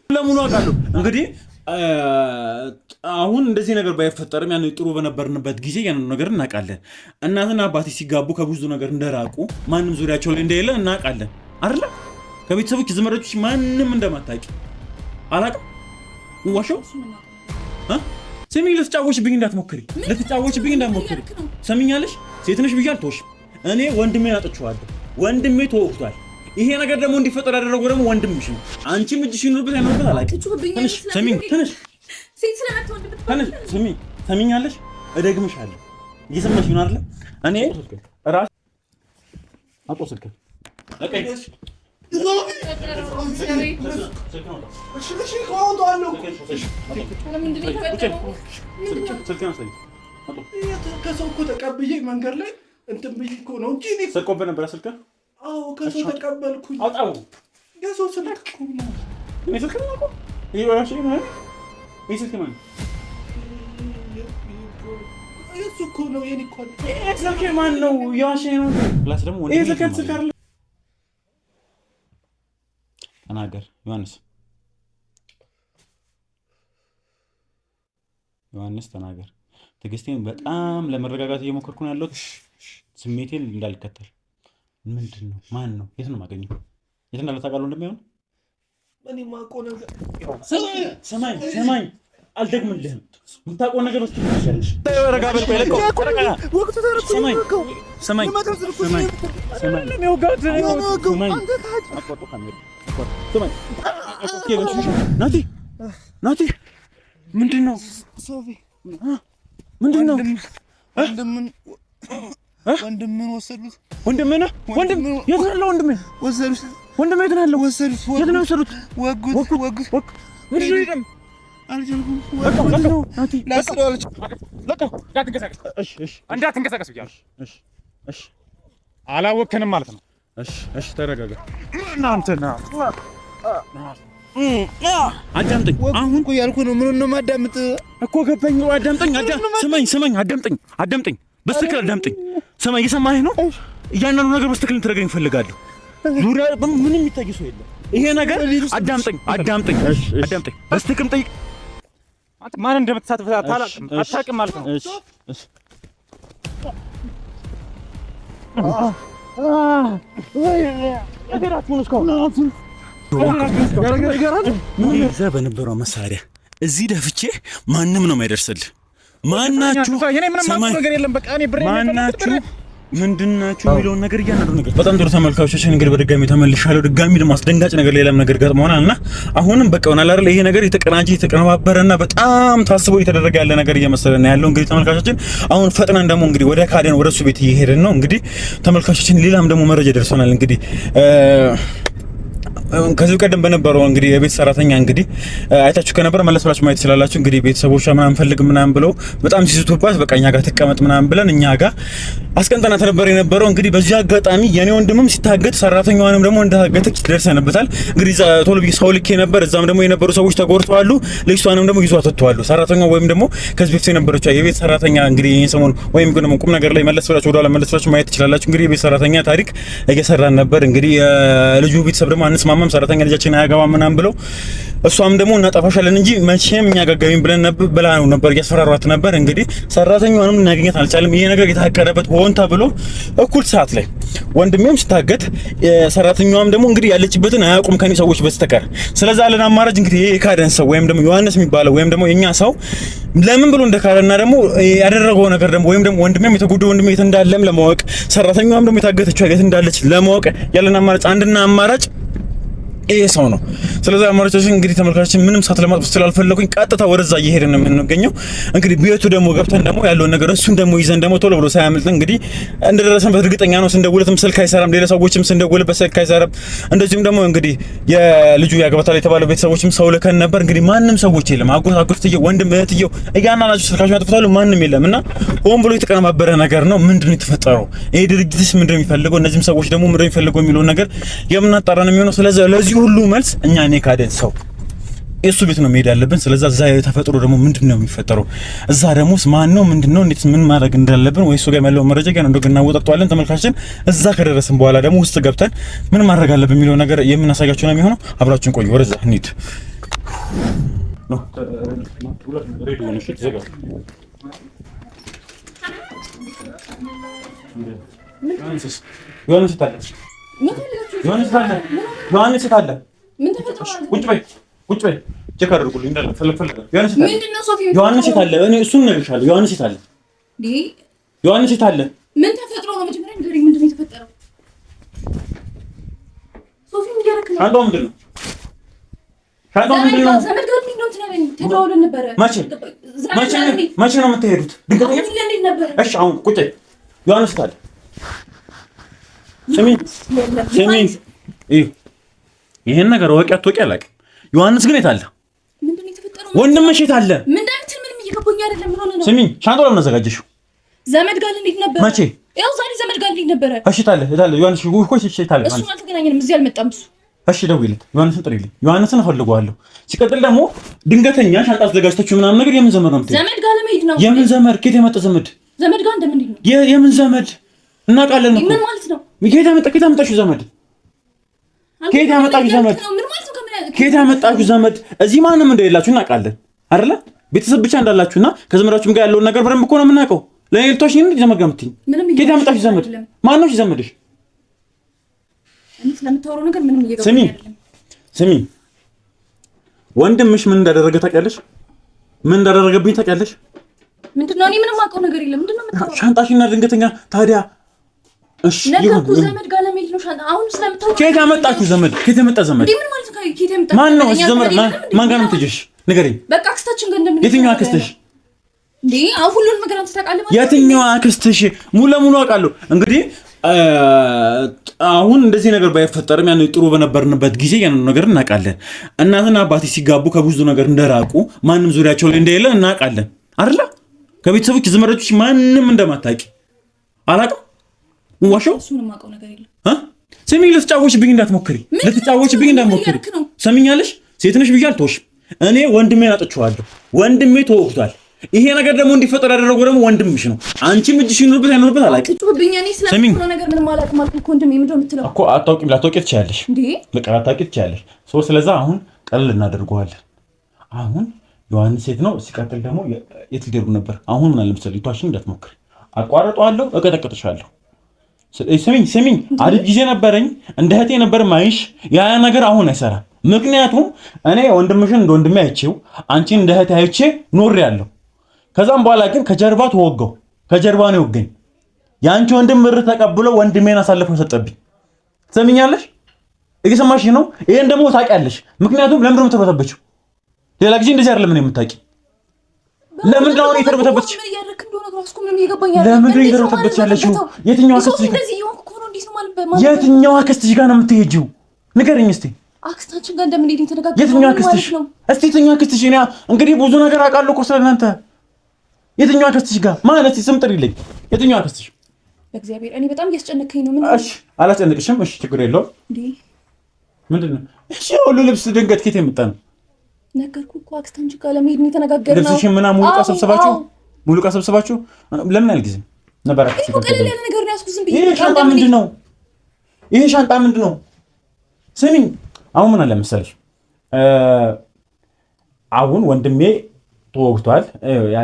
ለምን አውቃለሁ እንግዲህ አሁን እንደዚህ ነገር ባይፈጠርም ያን ጥሩ በነበርንበት ጊዜ ያን ነገር እናውቃለን። እናትና አባቴ ሲጋቡ ከብዙ ነገር እንደራቁ ማንም ዙሪያቸው ላይ እንደሌለ እናውቃለን አይደል? ከቤተሰቦች ዘመዶች ማንም እንደማታውቂ አላውቅም። ዋሻው ስሚ፣ ልትጫወችብኝ እንዳትሞክሪ፣ ሰሚኛለሽ? ሴት ነሽ ብዬ አልተውሽም። እኔ ወንድሜን አጥቼዋለሁ። ወንድሜ ተወቅቷል። ይሄ ነገር ደግሞ እንዲፈጠር ያደረገው ደግሞ ወንድምሽ ነው። አንቺም እጅሽ ይኑርበት አይኖርበት አላውቅም። ሰሚኛለሽ? እደግምሻለሁ። እየሰማሽ ነው አይደል? እኔ ራስ አቆስልከ ከሰው እኮ ተቀብዬ መንገድ ላይ እንትን ብዬ እኮ ነው እንጂ እኔ ሰርቆብህ ነበር ስልክ? አዎ ከሰው ተቀበልኩኝ። አውጣው የሰው ስልክ እኮ ነው። እኔ ስልክ ነው እኮ ይሄ ስልክ ነው። እሱ እኮ ነው የኔ እኮ ነው። ስልክ ማን ነው? ያሽ ነው ፕላስ ደግሞ ወንድ ይሄ ስልክ አይደለም። ተናገር ዮሐንስ ተናገር። ትዕግስቴን በጣም ለመረጋጋት እየሞከርኩ ነው ያለሁት፣ ስሜቴን እንዳልከተል። ምንድን ነው? ማን ነው? የት ነው የማገኘው? የት እንዳለ ታውቃለህ? እንደሚሆን እኔ የማውቀው ነገር ሰማኝ፣ አልደግምልህም። የምታውቀው ነገር ውስጥ ትችላለሽ። ረጋ በል። ናቲ ምንድን ነው? ወንድምን ወሰዱት። ወንድምን የት ነው ያለው? ወሰዱት። ወንድም የት ነው ያለው? ወሰዱት። የት ነው የወሰዱት? ወጉት። ምንድን ነው ይደም አልጀልኩም። ናቲ ላስራለች። እንዳትንቀሳቀስ ብያለሁ። አላወከንም ማለት ነው። እሺ ተረጋጋ። እናንተና አዳምጠኝ። አሁን እኮ ያልኩ ነው። ምን ነው ማዳምጥ እኮ ገባኝ። አዳምጠኝ። ስማኝ፣ አዳምጠኝ። በስትክክል አዳምጠኝ። ሰማይ እየሰማኸኝ ነው? እያንዳንዱ ነገር በስትክክል እንድትረጋኝ እፈልጋለሁ። ዙሪያ ምንም የሚታይ ሰው የለም። ይሄ ነገር አዳምጠኝ። በስትክክል ጠይቅ። አንተ ማን እንደምትሳተፍ አታውቅም ማለት ነው። እሺ በነበረው መሳሪያ እዚህ ደፍቼ ማንም ነው የማይደርስልህ። ማናችሁ ምንድናችሁ የሚለውን ነገር እያንዳንዱ ነገር በጣም ጥሩ ተመልካቾቻችን፣ እንግዲህ በድጋሚ ተመልሻለሁ። ድጋሚ ደግሞ አስደንጋጭ ነገር ሌላም ነገር ገጥሞናልና አሁንም በቃ ሆናል አይደል? ይሄ ነገር የተቀናጀ የተቀነባበረና በጣም ታስቦ እየተደረገ ያለ ነገር እየመሰለና ያለው እንግዲህ ተመልካቾቻችን፣ አሁን ፈጥነን ደግሞ እንግዲህ ወደ ካደን ወደ እሱ ቤት እየሄድን ነው። እንግዲህ ተመልካቾቻችን ሌላም ደግሞ መረጃ ደርሶናል። እንግዲህ ከዚህ ቀደም በነበረው እንግዲህ የቤት ሰራተኛ እንግዲህ አይታችሁ ከነበረ መለስ ብላችሁ ማየት ትችላላችሁ። እንግዲህ ቤተሰቦቿ ምናምን ፈልግ ምናምን ብለው በጣም ሲስቱባት በቃ እኛ ጋር ተቀመጥ ምናምን ብለን እኛ ጋር አስቀንጠና ተነበር የነበረው። እንግዲህ በዚህ አጋጣሚ የኔ ወንድምም ሲታገት ሰራተኛዋንም ደግሞ እንደታገተች ደርሰንበታል። እንግዲህ ቶሎ ብዬ ሰው ልኬ ነበር። እዛም ደግሞ የነበሩ ሰዎች ተጎድተዋል። ልጅቷንም ደግሞ ይዟት ወጥተዋል። ሰራተኛው ወይም ደግሞ ከዚህ በፊት የነበረችው የቤት ሰራተኛ እንግዲህ ይሄን ሰሞን ወይም ደግሞ ቁም ነገር ላይ መለስ ብላችሁ ወደኋላ መለስ ብላችሁ ማየት ትችላላችሁ። እንግዲህ የቤት ሰራተኛ ታሪክ እየሰራን ነበር። እንግዲህ ልጁ ቤተሰብ ደግሞ አንስማማም፣ ሰራተኛ ልጃችን አያገባም ምናምን ብለው እሷም ደግሞ እናጠፋሻለን እንጂ መቼም እኛ ጋጋሚን ብለን ነበር እያስፈራሯት ነበር። እንግዲህ ሰራተኛውንም እናገኘት አልቻለም። ይሄ ነገር የታቀደበት ሆን ተብሎ እኩል ሰዓት ላይ ወንድሜም ሲታገት ሰራተኛዋም ደግሞ እንግዲህ ያለችበትን አያውቁም ከኔ ሰዎች በስተቀር። ስለዚህ አለን አማራጭ እንግዲህ ይሄ ካደን ሰው ወይም ደግሞ ዮሐንስ የሚባለው ወይም ደግሞ የኛ ሰው ለምን ብሎ እንደካረና ደግሞ ያደረገው ነገር ደግሞ ወይም ደግሞ ወንድሜም የተጎዳው ወንድሜ የት እንዳለም ለማወቅ ሰራተኛዋም ደግሞ የታገተችው የት እንዳለች ለማወቅ ያለን አማራጭ አንድና አማራጭ ይሄ ሰው ነው። ስለዚህ አማራጮችን እንግዲህ ተመልካቾችን ምንም ሳት ለማጥፋት ስላልፈለኩኝ ቀጥታ ወደዛ እየሄድን ነው የምንገኘው። እንግዲህ ቤቱ ደግሞ ገብተን ደግሞ ያለውን ነገር እሱን ደግሞ ይዘን ደግሞ ቶሎ ብሎ ሳያመልጥ እንግዲህ እንደደረሰንበት እርግጠኛ ነው። ስንደውልበትም ስልክ አይሰራም፣ ሌላ ሰዎችም ስንደውልበት ስልክ አይሰራም። እንደዚሁም ደግሞ እንግዲህ የልጁ ያገባታል የተባለው ቤተሰቦችም ሰው ልከን ነበር። እንግዲህ ማንም ሰዎች የለም። አጎትየው፣ ወንድም እህትየው እያናናቸው ስልካቸው ያጥፋሉ። ማንም የለም እና ሆን ብሎ የተቀነባበረ ነገር ነው። ምንድነው የተፈጠረው? ይሄ ድርጅትስ ምንድነው የሚፈልገው? እነዚህም ሰዎች ደግሞ ምንድነው የሚፈልገው የሚለውን ነገር የምናጣራ ነው የሚሆነው። ስለዚህ ሁሉ መልስ እኛ ካደን ሰው እሱ ቤት ነው መሄድ ያለብን። ስለዚህ እዛ የተፈጠረው ደግሞ ምንድነው የሚፈጠረው? እዛ ደሞስ ማን ነው? ምንድነው? እንዴት ምን ማድረግ እንዳለብን ወይ እሱ ጋር ያለው መረጃ ጋር እንደው እናወጣጣዋለን። ተመልካችን እዛ ከደረስን በኋላ ደግሞ ውስጥ ገብተን ምን ማድረግ አለብን የሚለው ነገር የምናሳያችሁ ነው የሚሆነው። አብራችሁን ቆዩ። ወደዛ እንሂድ ነው ሬዲዮ ነው ሽት ዘጋ ዮሐንስ ታለ ምን ተፈጥሯል? ቁጭ በይ ቼክ አድርጉልኝ እንዳለ ፈለፈለ ዮሐንስ ታለ እኔ እሱን ነግርሻለሁ። ዮሐንስ ታለ ዮሐንስ ታለ ምን ተፈጥሮ ነው? መጀመሪያ ንገሪኝ፣ ምንድነው የተፈጠረው? ሶፊ ምን ያደረክ ነው? ሻንጣው ምንድን ነው? ሻንጣው ምንድን ነው? ዘመድ ጋር ምን ነው ተደዋውለን ነበረ። መቼ ነው የምትሄዱት? ድንገተኛ ነበር። እሺ አሁን ቁጭ ዮሐንስ ታለ ስሚ ይሄን ነገር ወቂያ ተወቂ አላውቅም። ዮሐንስ ግን የት አለ? ምንድነው የተፈጠረው? ወንድምሽ የት አለ? ምንም እየገባኝ አይደለም። ምን ሆነ ነው? ስሚ ሻንጣው ለምን አዘጋጀሽው? ዘመድ ጋር እንዴት ነበር? መቼ? ያው ዛሬ ዘመድ ጋር እንዴት ነበር? እሺ ታለ ዮሐንስ እሺ ታለ እሱ አልተገናኘንም፣ እዚህ አልመጣም እሱ። እሺ ደውይለት፣ ዮሐንስን ጥሪልኝ። ዮሐንስን እፈልገዋለሁ። ሲቀጥል ደግሞ ድንገተኛ ሻንጣ አዘጋጅታችሁ ምናምን ነገር የምን ዘመድ ነው የምትሄጂው? ዘመድ ጋር ለመሄድ ነው። የምን ዘመድ? ከየት የመጣ ዘመድ? ዘመድ ጋር እንደምንድን ነው? የምን ዘመድ? እናውቃለን እኮ። ምን ማለት ነው? ከየት ያመጣሽው ዘመድ? ከየት ያመጣሽው ዘመድ? ከየት ያመጣሽው ዘመድ? እዚህ ማንም እንደሌላችሁ እናውቃለን አይደለ? ቤተሰብ ብቻ እንዳላችሁና ከዘመዳችሁም ጋር ያለውን ነገር በደንብ እኮ ነው የምናውቀው። ለሌሎች ግን ዘመድ ጋር የምትይኝ ከየት ያመጣሽው ዘመድ? ማነው ዘመድሽ? ስለምታወራው ነገር ምንም እየገባኝ አይደለም። ስሚ ወንድምሽ ምን እንዳደረገ ታውቂያለሽ? ምን እንዳደረገብኝ ታውቂያለሽ? ምንድነው? እኔ ምንም አውቀው ነገር የለም። ምንድነው የምታወራው? ሻንጣሽና ድንገተኛ ታዲያ እሺ ነገርኩ። ዘመድ ጋር ለመሄድ ነው ሻንጣ። አሁን ስለምታወራው ከየት ያመጣችሁ ዘመድ? ከየት የመጣ ዘመድ? ምን ማለት ነው? ከየት የመጣ ማን ነው ዘመድ? ማን ጋር ነው የምትሄጂሽ? ንገረኝ። በቃ አክስታችን ጋር እንደምን? የትኛው አክስትሽ? እንዴ አሁን ሁሉን ነገር አንተ ታውቃለህ ማለት ነው? የትኛው አክስትሽ? ሙሉ ለሙሉ አውቃለሁ። እንግዲህ አሁን እንደዚህ ነገር ባይፈጠርም ያን ጥሩ በነበርንበት ጊዜ ያን ነገር እናውቃለን። እናትና አባቴ ሲጋቡ ከብዙ ነገር እንደራቁ ማንም ዙሪያቸው ላይ እንደሌለ እናውቃለን አይደለ? ከቤተሰቦች ዘመዶች ማንም እንደማታውቂ አላውቅም። ዋሻው እሱንም አውቀው ነገር የለም። ስሚ ልትጫወችብኝ እንዳትሞክሪ፣ ልትጫወችብኝ እንዳትሞክሪ። ሰሚኛለሽ? ሴት ነሽ ብዬ አልተውሽም። እኔ ወንድሜን አጥቼዋለሁ። ወንድሜ ተወግቷል። ይሄ ነገር ደግሞ እንዲፈጠር ያደረገው ደግሞ ወንድምሽ ነው። አንቺም እጅሽ ይኖርበት አይኖርበት አላውቅም። ትጩብኝ። እኔ ስለምን ነገር ምንም አላውቅም አልኩ እኮ። ወንድሜ ምንድነው የምትለው እኮ? አታውቂም። ላታውቂ ትችያለሽ እንዴ? ላታውቂ ትችያለሽ። ስለዛ አሁን ቀለል እናደርገዋለን። አሁን ዮሐንስ ሴት ነው። ሲቀጥል ደግሞ የት ሊደርጉ ነበር? አሁን ምን አለ መሰለኝ፣ ቷሽኝ እንዳትሞክሪ። አቋርጠዋለሁ፣ እቀጠቅጥሻለሁ። ስሚኝ አሪፍ ጊዜ ነበረኝ፣ እንደ እህቴ ነበር ማይሽ። ያ ነገር አሁን አይሰራም። ምክንያቱም እኔ ወንድምሽን እንደ ወንድሜ አይቼው አንቺን እንደ እህቴ አይቼ ኖሬያለሁ። ከዛም በኋላ ግን ከጀርባ ተወጋው፣ ከጀርባ ነው ይወገኝ። ያንቺ ወንድም ብር ተቀብሎ ወንድሜን አሳልፈው ሰጠብኝ። ትሰሚኛለሽ? እየሰማሽ ነው? ይሄን ደግሞ ታውቂያለሽ። ምክንያቱም ለምን ነው የምትርበተበችው? ሌላ ጊዜ እንደዚህ አይደለም ነው የምታውቂ። ለምን ነው የተርበተበችው? ለምን ነው የተርበተበችው ያለሽው? የትኛው አክስትሽ ጋር የትኛው አክስትሽ ጋር ነው የምትሄጂው? ንገረኝ እስቲ። አክስታችን ጋር እንደምን ሄድን ተነጋግረን? የትኛው አክስትሽ? እስቲ የትኛው አክስትሽ? እኔ እንግዲህ ብዙ ነገር አውቃለሁ እኮ ስለእናንተ። የትኛው አክስትሽ ጋር ማለት ስም ጥሪልኝ። የትኛው አክስትሽ? በእግዚአብሔር እኔ በጣም እያስጨነከኝ ነው። ምን? እሺ አላስጨንቅሽም። እሺ ችግር የለውም። እንዴ ምንድነው? እሺ ሁሉ ልብስ ድንገት ከየት የመጣ ነው? ነገርኩህ እኮ አክስታችን ጋር ለመሄድ ነው የተነጋገርነው። ልብስሽን ምናምን ሙሉ ዕቃ ሰብስባችሁ ለምን ያህል ጊዜ ነበር? እኮ ቀለል ያለ ነገር ነው ያዝኩት ዝም ብዬ። ይሄ ሻንጣ ምንድነው? ስሚኝ አሁን ምን አለ መሰለሽ፣ አሁን ወንድሜ ተወግቷል።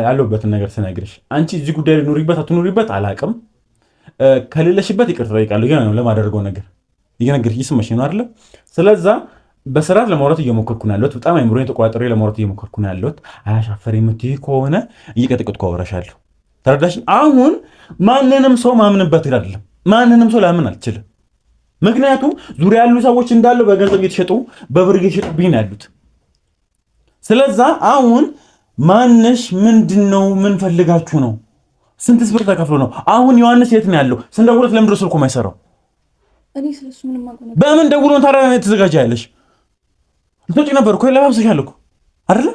ያለሁበትን ነገር ስነግርሽ አንቺ እዚህ ጉዳይ ላይ ኑሪበት አትኑሪበት አላውቅም። ከሌለሽበት ይቅርታ እጠይቃለሁ። ይሄ ነው ለማደርገው ነገር ይገነግር ይስመሽ ነው አይደለ? ስለዛ በስርዓት ለማውራት እየሞከርኩ ነው ያለሁት። በጣም አይምሮዬን ተቆጣጥሬ ለማውራት እየሞከርኩ ነው ያለሁት። አያሻፈር የምትይ ከሆነ እየቀጠቀጥኩ አወራሻለሁ። ተረዳሽ? አሁን ማንንም ሰው ማምንበት አይደለም። ማንንም ሰው ላምን አልችልም። ምክንያቱም ዙሪያ ያሉ ሰዎች እንዳለው በገንዘብ እየተሸጡ በብር እየተሸጡብኝ ነው ያሉት። ስለዛ አሁን ማነሽ ምንድነው? ምን ፈልጋችሁ ነው? ስንትስ ብር ተከፍሎ ነው? አሁን ዮሐንስ የት ነው ያለው? ስንደውለት ለምንድን ነው ስልኩ የማይሰራው? እኔ ስለሱ ምንም አውቀው ነገር በምን ደውሎ ታዲያ ነው የተዘጋጃለሽ? ልትወጪ ነበር እኮ ለባብሰሻል እኮ አይደለ?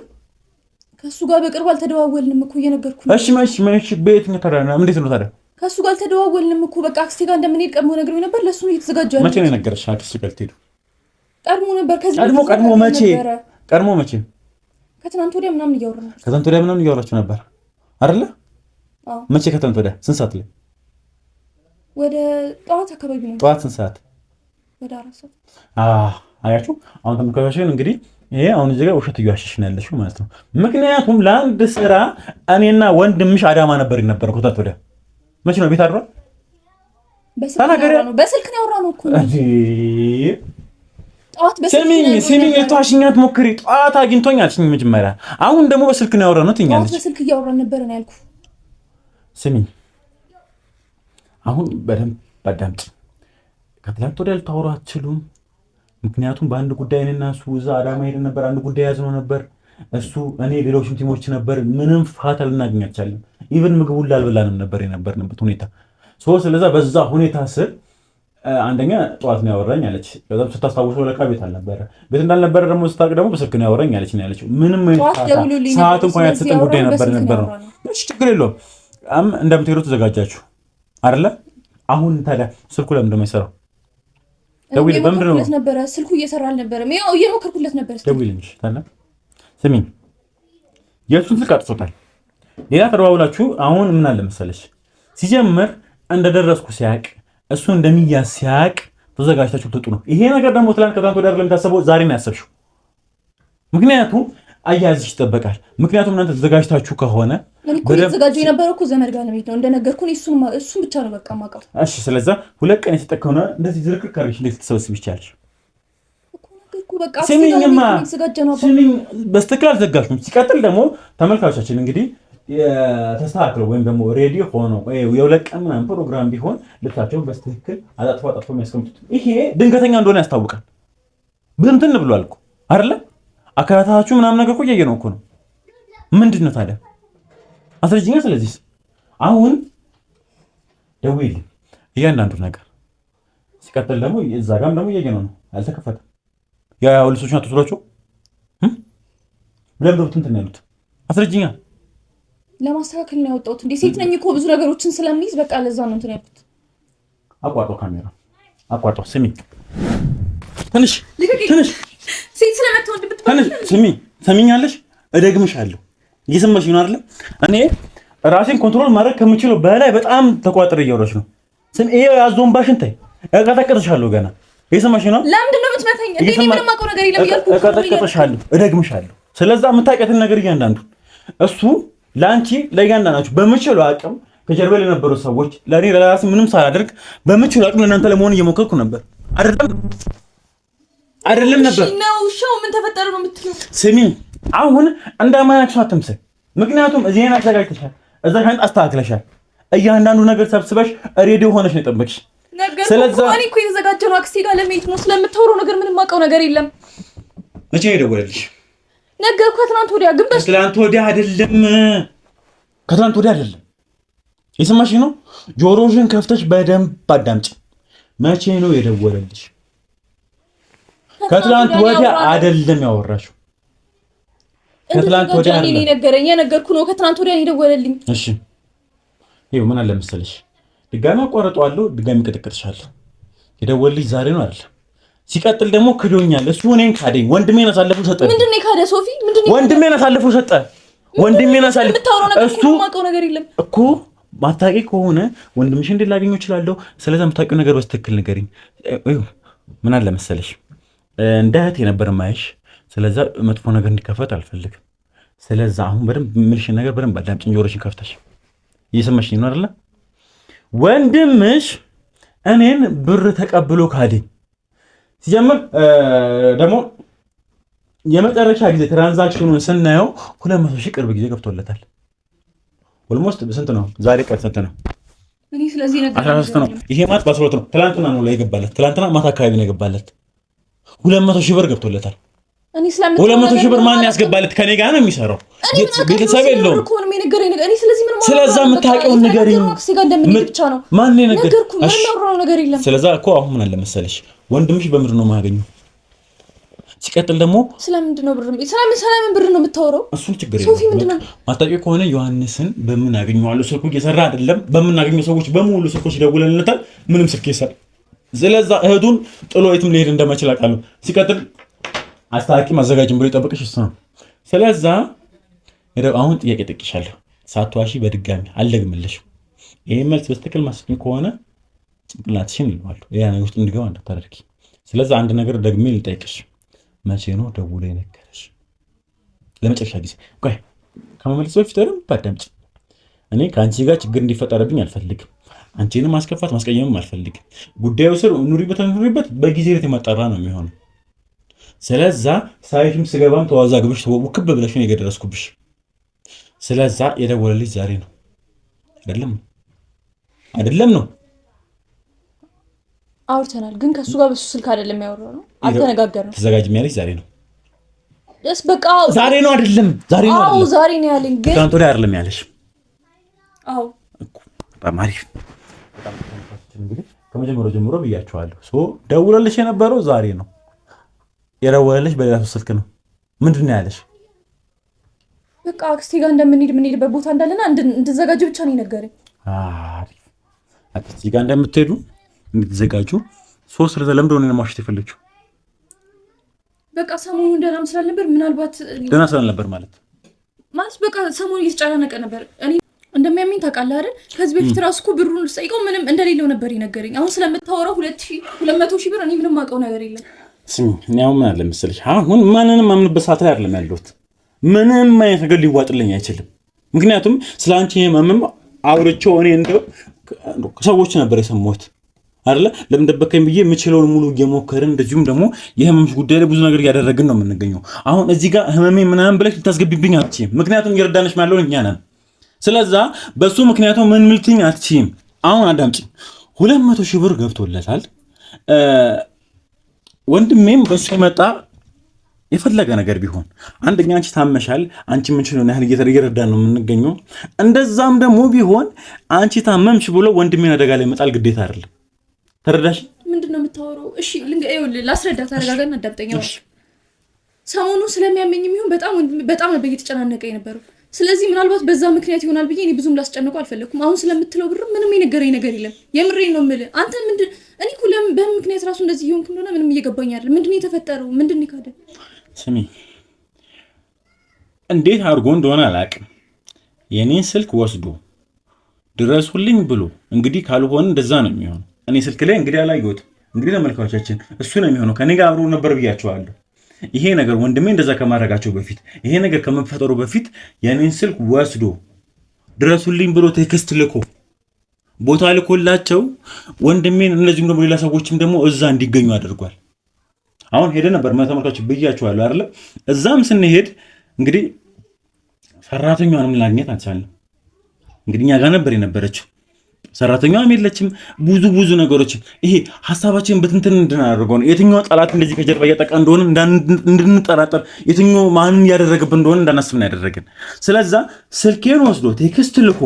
ከሱ ጋር በቅርብ አልተደዋወልንም እኮ እየነገርኩ ነው። እሺ ማሽ ቤት ነው ታዲያ? እንዴት ነው ታዲያ? ከሱ ጋር አልተደዋወልንም እኮ በቃ አክስቴ ጋር እንደምንሄድ ቀድሞ ነግሮኝ ነበር። ለሱ ነው እየተዘጋጀው። መቼ ነው የነገረሽ? አክስቴ ጋር ልትሄዱ ቀድሞ ነበር። ከዚህ ቀድሞ መቼ? ቀድሞ መቼ? ከትናንት ወዲያ ምናምን እያወራን ነበር። ከትናንት ወዲያ ምናምን እያወራችሁ ነበር አይደለ? አዎ። መቼ? ከትናንት ወዲያ ስንት ሰዓት ላይ? ወደ ጠዋት አካባቢ ነው። ጠዋት ስንት ሰዓት? ወደ 4 ሰዓት። አያችሁ አሁን ተመካካሽን እንግዲህ ይሄ አሁን እዚህ ጋር ውሸት እያሸሽ ነው ያለሽው ማለት ነው። ምክንያቱም ለአንድ ስራ እኔና ወንድምሽ አዳማ ነበር የነበረው ከታት ወዲያ መቼ ነው ቤት አድሯል? በስልክ ነው ያወራነው እኮ ጠዋት ስሚኝ ልትዋሽኛት ሞክሪ። ጠዋት አግኝቶኛል አልሽኝ መጀመሪያ፣ አሁን ደግሞ በስልክ ነው ያወራነው ትኛለች። በስልክ እያወራን ነበር ነው ያልኩህ። ስሚኝ አሁን በደንብ አዳምጪ። ከትላንት ወዲያ ልታወሩ አትችሉም። ምክንያቱም በአንድ ጉዳይ እኔና እሱ እዛ አዳማ ሄደን ነበር። አንድ ጉዳይ ያዝነው ነበር እሱ እኔ ሌሎችም ቲሞች ነበር። ምንም ፋታ ልናገኝ አልቻለም። ኢቭን ምግቡን ላልበላንም ነበር የነበርንበት ሁኔታ። ስለዛ በዛ ሁኔታ ስር አንደኛ ጠዋት ነው ያወራኝ አለች። ከዛም ስታስታውሰው ለካ ቤት አልነበረ። ቤት እንዳልነበረ ደግሞ ስታውቅ ደግሞ በስልክ ነው ያወራኝ አለች ነው ያለችው። ምንም ሰዓት እንኳን ያልሰጠን ጉዳይ ነበር ነው። እሺ ችግር የለውም። እንደምትሄዱ ተዘጋጃችሁ አይደለ? አሁን ታዲያ ስልኩ ለምን እንደማይሰራው ደውል። በምንድን ነው ነበር ስልኩ እየሰራ አልነበረም። ያው እየሞከርኩለት ነበር። ደውልልሽ ታዲያ ስሚኝ፣ የእሱን ስልክ አጥቶታል። ሌላ ተደዋውላችሁ አሁን ምን አለ መሰለሽ ሲጀምር እንደደረስኩ ሲያቅ እሱ እንደሚያዝ ሲያቅ ተዘጋጅታችሁ ትጡ ነው። ይሄ ነገር ደግሞ ትላንት ከትናንት ወዲያ አይደለም የታሰበው፣ ዛሬ ነው ያሰብሽው። ምክንያቱም አያያዝሽ ይጠበቃል። ምክንያቱም እናንተ ተዘጋጅታችሁ ከሆነ እኮ ተዘጋጁ የነበረው እኮ ዘመድ ጋር ነው የሚሄደው እንደነገርኩኝ እሱን ብቻ ነው በቃ ማቀው። እሺ ስለዛ 2 ቀን የተጠቀመው እንደዚህ ዝርክርክ ካርሽ እንዴት ተሰብስብ ይቻላል እኮ ነገርኩ በቃ። ስሚኝማ ስሚኝ፣ በስተክል አልዘጋሽም። ሲቀጥል ደግሞ ተመልካቾቻችን እንግዲህ ተስተካክለው ወይም ደግሞ ሬዲ ሆኖ የ2 ቀን ምናምን ፕሮግራም ቢሆን ልታቸው በስተክል አጣጥፎ የሚያስቀምጡት ይሄ ድንገተኛ እንደሆነ ያስታውቃል። ብንትን ብሏል እኮ አይደለ? አካታታችሁ ምናምን ነገር እኮ እያየ ነው እኮ ነው። ምንድን ነው ታዲያ አስረጅኛ። ስለዚህ አሁን ደውይልኝ እያንዳንዱ ነገር። ሲቀጥል ደግሞ እዛ ጋርም ደግሞ እያየ ነው አልተከፈተም። ያው ልሶችን አትወስዷቸው ብለን እንትን ያሉት አስረጅኛ። ለማስተካከል ነው ያወጣሁት። እንዴ ሴት ነኝ እኮ ብዙ ነገሮችን ስለምይዝ በቃ ለዛ ነው እንትን ያልኩት። አቋርጦ ካሜራ አቋርጦ። ስሚ ትንሽ ሴት ስለመተው እንድብት ትንሽ ስሚ፣ ሰሚኛለሽ? እደግምሻለሁ። እየሰማሽ ነው አይደል? እኔ ራሴን ኮንትሮል ማድረግ ከምችለው በላይ በጣም ተቋጥሬ እያወራሽ ነው። ስሚ ይሄ ያዞንባሽን ታይ እቀጠቅጥሻለሁ። ገና እየሰማሽ ነው? ለምንድን ነው የምትመታኝ? እንዴ ምንም አውቀው ነገር የለም እያልኩ እቀጠቅጥሻለሁ፣ እደግምሻለሁ። ስለዛ የምታውቂያትን ነገር እያንዳንዱ እሱ ለአንቺ ለእያንዳንዳችሁ በምችለው አቅም ከጀርባ ላይ የነበሩ ሰዎች ለእኔ ለራሴ ምንም ሳላደርግ በምችለው አቅም ለእናንተ ለመሆን እየሞከርኩ ነበር። አይደለም ነበር ነው ሻው ምን ተፈጠረ ነው የምትለው? ስሚ አሁን እንደማያችሁ አትምሰል። ምክንያቱም እዚህን አዘጋጅተሻል፣ እዛ ሻንጣ አስተካክለሻል። እያንዳንዱ ነገር ሰብስበሽ ሬዲዮ ሆነሽ ነው የጠበቅሽ። ስለዚህ እኔ እኮ የተዘጋጀው ነው አክስቴ ጋር ለመሄድ ነው። ስለምታወራው ነገር ምንም አውቀው ነገር የለም። መቼ ነው የደወለልሽ? ነገርኩህ ከትናንት ወዲያ። ግን ከትናንት ወዲያ አይደለም፣ ከትናንት ወዲያ አይደለም። የሰማሽ ነው? ጆሮሽን ከፍተሽ በደንብ አዳምጪ። መቼ ነው የደወለልሽ? ከትላንት ወዲያ አይደለም ያወራሽው። ከትላንት ወዲያ እኔ ነገረኝ የነገርኩ ነው። ከትላንት ወዲያ የደወለልኝ። እሺ ይኸው ምን አለ መሰለሽ፣ ድጋሚ አቋርጠዋለሁ፣ ድጋሚ ቀጠቅጥሻለሁ። የደወለልሽ ዛሬ ነው አይደል? ሲቀጥል ደግሞ ክዶኛል። እሱ እኔን ካደኝ። ወንድሜን አሳልፎ ሰጠ። ምንድን ነው የካደ? ሶፊ ምንድን ነው? ወንድሜን አሳልፎ ሰጠ። ወንድሜን አሳልፎ እሱ ማውቀው ነገር የለም እኮ። ማታቂ ከሆነ ወንድምሽ እንዴት ላገኘው እችላለሁ? ስለዚህ የምታውቂው ነገር በስትክክል ንገሪኝ። ምን አለ መሰለሽ እንደ እህት የነበር ማይሽ። ስለዛ መጥፎ ነገር እንዲከፈት አልፈልግም። ስለዛ አሁን በደንብ የምልሽን ነገር በደንብ አዳምጪኝ። ጆሮሽን ከፍተሽ እየሰማሽኝ ነው አይደለ? ወንድምሽ እኔን ብር ተቀብሎ ካደኝ። ሲጀምር ደግሞ የመጨረሻ ጊዜ ትራንዛክሽኑን ስናየው 200 ሺህ ቅርብ ጊዜ ገብቶለታል። ኦልሞስት ስንት ነው ዛሬ? ቀን ስንት ነው? እኔ ስለዚህ ነገር 13 ነው። ይሄ ማለት በ12 ነው። ትላንትና ነው ላይ የገባለት። ትላንትና ማታ አካባቢ ነው የገባለት። 200 ሺህ ብር ገብቶለታል። እኔ ስለምን 200 ሺህ ብር ማን ያስገባለት? ከኔ ጋር ነው የሚሰራው። ቤተሰብ የለውም። እኔ ስለዚህ ምን ማለት ስለዛ የምታውቂውን ንገሪኝ። ብቻ ነው ማን ነገር ነገርኩ። ምን ነው ነገር የለም። ስለዛ እኮ አሁን ምን አለ መሰለሽ ወንድምሽ በምንድን ነው የማገኘው? ሲቀጥል ደግሞ ስለምንድን ነው ስለምን ብር ነው የምታወራው? እሱን ችግር የለም። ማታውቂው ከሆነ ዮሐንስን በምን አገኘዋለሁ? ስልኩ እየሰራ አይደለም። በምናገኘው ሰዎች በሙሉ ስልኮች ደውለንለታል። ምንም ስልክ ይሰራ። ስለዛ እህቱን ጥሎ የትም ሊሄድ እንደማይችል አውቃለሁ። ሲቀጥል አስታኪ ማዘጋጅም ብሎ ይጠብቅሽ እሱ ነው። ስለዛ አሁን ጥያቄ ጠይቅሻለሁ። ሳትዋሺ በድጋሚ አልደግምልሽም። ይሄ መልስ በስተክል ማስቀኝ ከሆነ ጭንቅላትሽን ይሏል ያ ነገር ውስጥ እንዲገባ እንዳታደርጊ። ስለዛ አንድ ነገር ደግሜ ልጠይቅሽ። መቼ ነው ደውሎ የነገረሽ? ለመጨረሻ ጊዜ ቆይ ከመመለስ በፊት አዳምጪ። እኔ ከአንቺ ጋር ችግር እንዲፈጠርብኝ አልፈልግም። አንቺንም ማስከፋት ማስቀየምም አልፈልግም። ጉዳዩ ስር ኑሪበት በጊዜ ረት የማጣራ ነው የሚሆነው። ስለዛ ሳይሽም ስገባም ተዋዛግብሽ ውክብ ብለሽ ነው የገደረስኩብሽ። ስለዛ የደወለልሽ ዛሬ ነው አይደለም ነው አውርተናል፣ ግን ከሱ ጋር በሱ ስልክ አይደለም ያወራው ነው። አልተነጋገርንም። ተዘጋጅ የሚያለሽ ዛሬ ነው። እስ በቃ ዛሬ ነው አይደለም? ዛሬ ነው አይደለም? ዛሬ ነው ያለኝ፣ ግን ትናንት ወዲያ አይደለም ያለሽ? አዎ እኮ በጣም አሪፍ። እንግዲህ ከመጀመሪያው ጀምሮ ብያቸዋለሁ። ደውለልሽ የነበረው ዛሬ ነው። የደወለልሽ በሌላ ስልክ ነው። ምንድን ነው ያለሽ? በቃ አክስቴ ጋር እንደምንሄድበት ቦታ እንዳለና እንድዘጋጅ ብቻ ነው የነገረኝ። አሪፍ። አክስቴ ጋር እንደምትሄዱ እንድትዘጋጁ ስለዛ ለምንድን ነው ማሽት የፈለግሽው? በቃ ሰሞኑን ደህናም ስላልነበር ምናልባት ደህና ስላልነበር ማለት በቃ ሰሞኑን እየተጫነቀ ነበር። እኔ እንደሚያመኝ ታውቃለህ አይደል? ከዚህ በፊት ራሱ እኮ ብሩን ስጠይቀው ምንም እንደሌለው ነበር የነገረኝ። አሁን ስለምታወራው 200 ሺህ ብር እኔ ምንም አውቀው ነገር የለም። ስሚ እኔ አሁን ምን አለ መሰለሽ፣ አሁን ማንንም ማምንበት ሰዓት ላይ አይደለም ያለሁት። ምንም አይነት ነገር ሊዋጥልኝ አይችልም። ምክንያቱም ስለ አንቺ የማመም አውርቼው እኔ እንደው ሰዎች ነበር የሰማሁት አይደለ? ለምን ደበከኝ ብዬ የምችለውን ሙሉ እየሞከርን እንደዚሁም ደግሞ የህመምሽ ጉዳይ ላይ ብዙ ነገር እያደረግን ነው የምንገኘው። አሁን እዚህ ጋር ህመሜ ምናምን ብለሽ ልታስገቢብኝ አትችይም። ምክንያቱም እየረዳንሽ ያለውን እኛ ነን። ስለዛ በሱ ምክንያቱም ምን ምልትኝ አትችይም። አሁን አዳምጪኝ። 200 ሺህ ብር ገብቶለታል። ወንድሜም በሱ መጣ የፈለገ ነገር ቢሆን አንደኛ አንቺ ታመሻል። አንቺ ምንችለውን ያህል እየረዳን ነው የምንገኘው። እንደዛም ደግሞ ቢሆን አንቺ ታመምሽ ብሎ ወንድሜን አደጋ ላይ መጣል ግዴታ አይደለም። ተረዳሽ? ምንድነው የምታወራው? እሺ ላስረዳ። ተረጋጋና አዳምጠኝ። ሰሞኑ ስለሚያመኝ የሚሆን በጣም ነበር እየተጨናነቀ የነበረው። ስለዚህ ምናልባት በዛ ምክንያት ይሆናል ብዬ እኔ ብዙም ላስጨንቀው አልፈለኩም። አሁን ስለምትለው ብር ምንም የነገረኝ ነገር የለም። የምሬን ነው የምልህ። አንተ እኔ እኮ በምን ምክንያት ራሱ እንደዚህ እየሆንክ እንደሆነ ምንም እየገባኝ አይደል። ምንድነው የተፈጠረው? ምንድነው ካደ? ስሚ፣ እንዴት አድርጎ እንደሆነ አላውቅም የኔን ስልክ ወስዶ ድረሱልኝ ብሎ እንግዲህ ካልሆነ እንደዛ ነው የሚሆነው። እኔ ስልክ ላይ እንግዲህ አላየሁትም። እንግዲህ ተመልካቾቻችን እሱ ነው የሚሆነው። ከኔ ጋር አብሮ ነበር ብያቸዋለሁ። ይሄ ነገር ወንድሜ እንደዛ ከማድረጋቸው በፊት ይሄ ነገር ከመፈጠሩ በፊት የኔን ስልክ ወስዶ ድረሱልኝ ብሎ ቴክስት ልኮ ቦታ ልኮላቸው ወንድሜን እንደዚሁም ደግሞ ሌላ ሰዎችም ደግሞ እዛ እንዲገኙ አድርጓል። አሁን ሄደ ነበር ተመልካቾች ብያቸዋለሁ አይደለ? እዛም ስንሄድ እንግዲህ ሰራተኛዋንም ላግኘት አልቻልንም። እንግዲህ እኛ ጋር ነበር የነበረችው። ሰራተኛዋም የለችም። ብዙ ነገሮችን ይሄ ሐሳባችን በትንትን እንድናደርገው ነው። የትኛው ጠላት እንደዚህ ከጀርባ እያጠቃ እንደሆነ እንድንጠራጠር፣ የትኛው ማንን እያደረገብን እንደሆነ እንዳናስብ ነው ያደረገን። ስለዛ ስልኬን ወስዶ ቴክስት ልኮ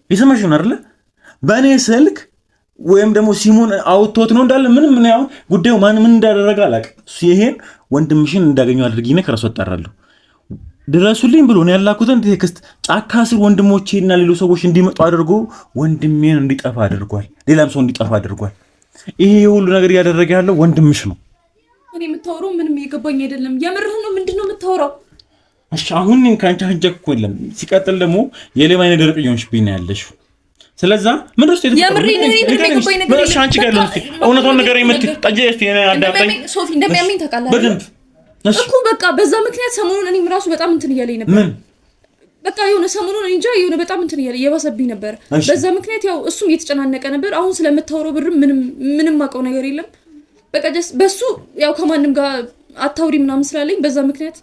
ይሰማሽ ነው አይደለ? በእኔ ስልክ ወይም ደግሞ ሲሙን አውጥቶት ነው እንዳለ ምንም ነው። ያው ጉዳዩ ምን እንዳደረገ አላውቅም። ይሄን ወንድምሽን እንዳገኘው አድርጊና ከራሱ አጣራለሁ። ድረሱልኝ ብሎ ነው ያላኩትን ቴክስት ጫካ ስር ወንድሞቼና ሌሎች ሰዎች እንዲመጡ አድርጎ ወንድሜን እንዲጠፋ አድርጓል። ሌላም ሰው እንዲጠፋ አድርጓል። ይሄ ሁሉ ነገር እያደረገ ያለው ወንድምሽ ነው። እኔ የምታወራው ምንም እየገባኝ አይደለም። የምርህ ነው? ምንድነው የምታወራው? እሺ አሁን ካንቺ ህጀክ እኮ የለም። ሲቀጥል ደግሞ የሌባ አይነ ደረቅ እየሆንሽብኝ ነው ያለሽው። ስለዛ ምን ደስ ይተፈጠረ የምሬን ነው? የምሬን ነው? በቃ አንቺ ጋር ነው እውነቱን ነገር የምትጠጂ እስቲ እኔ አዳምጠኝ። ሶፊ እንደሚያመኝ ታውቃለህ በደንብ እኮ በቃ በዛ ምክንያት ሰሞኑን እኔም ራሱ በጣም እንትን እያለኝ ነበር። ምን በቃ የሆነ ሰሞኑን እንጃ የሆነ በጣም እንትን እያለ የባሰብኝ ነበር። በዛ ምክንያት ያው እሱም እየተጨናነቀ ነበር። አሁን ስለምታወራው ብር ምንም አውቀው ነገር የለም። በቃ በሱ ያው ከማንም ጋር አታውሪ ምናምን ስላለኝ በዛ ምክንያት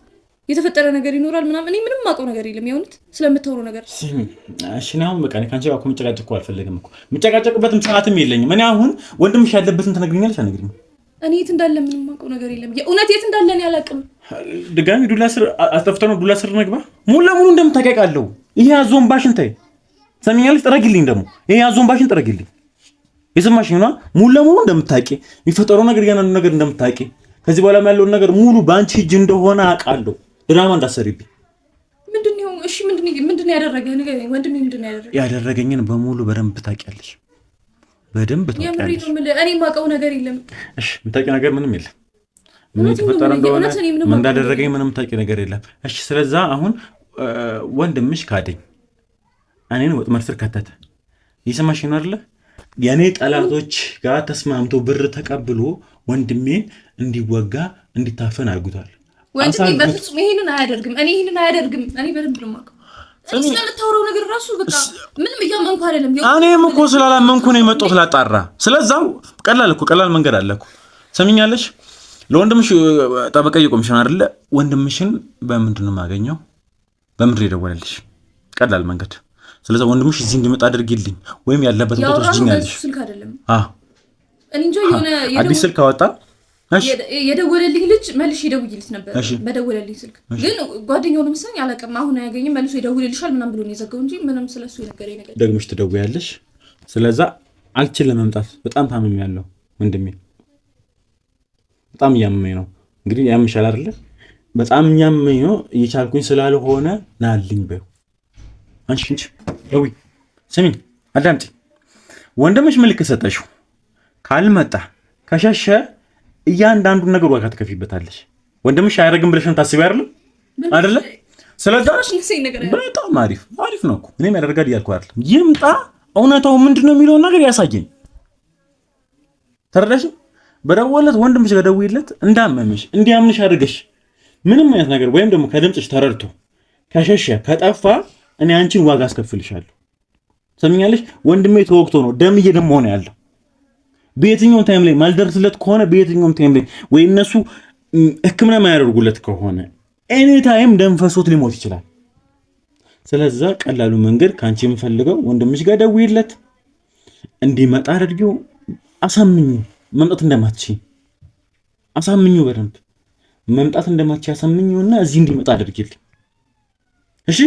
የተፈጠረ ነገር ይኖራል ምናምን። እኔ ምንም ማውቀው ነገር የለም የእውነት ስለምታወራው ነገር። እሺ ነው አሁን በቃ ካንቺ ጋር እኮ መጨቃጨቅ እኮ አልፈልግም እኮ የምጨቃጨቅበትም ሰዓትም የለኝም። እኔ አሁን ወንድምሽ ያለበትን ትነግሪኛለሽ አትነግሪኝም? እኔ የት እንዳለ ምንም ማውቀው ነገር የለም የእውነት የት እንዳለ እኔ አላውቅም። ድጋሚ ዱላ ስር አስጠፍተህ ነው ዱላ ስር ነግባ ሙሉ ለሙሉ እንደምታውቂያለሁ። ይሄ አዞምባሽን ተይ ሰሚኛለሽ። ጥረጊልኝ ደግሞ ይሄ አዞምባሽን ጥረጊልኝ። የሰማሽኝ ነው ሙሉ ለሙሉ እንደምታውቂ የሚፈጠረው ነገር ያንን ነገር እንደምታውቂ ከዚህ በኋላ ያለውን ነገር ሙሉ ባንቺ እጅ እንደሆነ አውቃለሁ። ድራማ እንዳሰሪብኝ። ምንድነው? እሺ ምንድነው ያደረገኝ ነገር? ወንድሜ ምንድነው ያደረገኝ? ያደረገኝን በሙሉ በደንብ ታውቂያለሽ። በደንብ ታውቂያለሽ። እኔ የማውቀው ነገር የለም። እሺ የምታውቂው ነገር ምንም የለም። ምን ተፈጠረ እንደሆነ ምን እንዳደረገኝ ምንም የምታውቂው ነገር የለም። እሺ ስለዛ አሁን ወንድምሽ ካደኝ እኔን ወጥመድ ስር ከተተ። ይሰማሽኝ ነው አይደለ? የኔ ጠላቶች ጋር ተስማምቶ ብር ተቀብሎ ወንድሜን እንዲወጋ እንዲታፈን አድርጉታል። ወንድሜ በፍጹም ይሄንን አያደርግም። እኔ በደንብ ነው የማውቀው። ስለምታወራው ነገር ራሱ በቃ ምንም እያመንኩ አይደለም። እኔም እኮ ስላላመንኩ ነው የመጣሁት ላጣራ። ስለዛው ቀላል መንገድ አለ እኮ ሰሚኛለሽ። ለወንድምሽ ጠበቃ እየቆምሽን አይደለ? ወንድምሽን በምንድን ነው የማገኘው? በምንድን የደወለልሽ? ቀላል መንገድ። ስለዚህ ወንድምሽ እዚህ እንዲመጣ አድርጊልኝ ወይም ያለበት ቦታ ትወስጂኛለሽ። ስልክ አይደለም እኔ እንጃ የሆነ አዲስ ስልክ አወጣ። እሺ የደወለልኝ ልጅ መልሽ ይደውልልት ነበር በደወለልኝ ስልክ። ግን ጓደኛው ነው መሰለኝ አላውቅም። አሁን አያገኝም መልሶ ይደውልልሻል ምናምን ብሎ ነው የዘጋው እንጂ ምንም ስለሱ የነገረኝ ነገር ደግመሽ ትደውያለሽ። ስለዛ አልችልም ለመምጣት በጣም ታምሜያለሁ ወንድሜ። በጣም እያመመኝ ነው። እንግዲህ ያምሻል አይደለ? በጣም እያመመኝ ነው። እየቻልኩኝ ስላልሆነ ናልኝ በይው አንቺ እንጂ ደውይ። ስሚኝ አዳምጪ። ወንድምሽ ምልክት ሰጠሽው። ካልመጣ ከሸሸ እያንዳንዱን ነገር ዋጋ ትከፊበታለሽ። ወንድምሽ አያደርግም ብለሽ ነው ታስቢ አይደለ? ስለዚህ በጣም አሪፍ ነው እኮ እኔም ያደርጋል እያልኩ አይደለም። ይምጣ፣ እውነታው ምንድነው የሚለውን ነገር ያሳየኝ። ተረዳሽ? በደወለት ወንድምሽ ጋር ደውይለት፣ እንዳመመሽ እንዲያምንሽ አድርገሽ ምንም አይነት ነገር ወይም ደግሞ ከድምፅሽ ተረድቶ ከሸሸ ከጠፋ እኔ አንቺን ዋጋ አስከፍልሻለሁ። ሰምኛለሽ? ወንድሜ ተወግቶ ነው ደም እየደማው ነው ያለው። በየትኛውም ታይም ላይ ማልደርስለት ከሆነ በየትኛውም ታይም ላይ ወይ እነሱ ሕክምና የማያደርጉለት ከሆነ ኤኒ ታይም ደም ፈሶት ሊሞት ይችላል። ስለዚህ ቀላሉ መንገድ ካንቺ የምፈልገው ወንድምሽ ጋር ደውይለት፣ እንዲመጣ አድርጊው፣ አሳምኙ መምጣት እንደማትችይ አሳምኙ፣ በደንብ መምጣት እንደማትችይ አሳምኙና እዚህ እንዲመጣ አድርጊልኝ። እሺ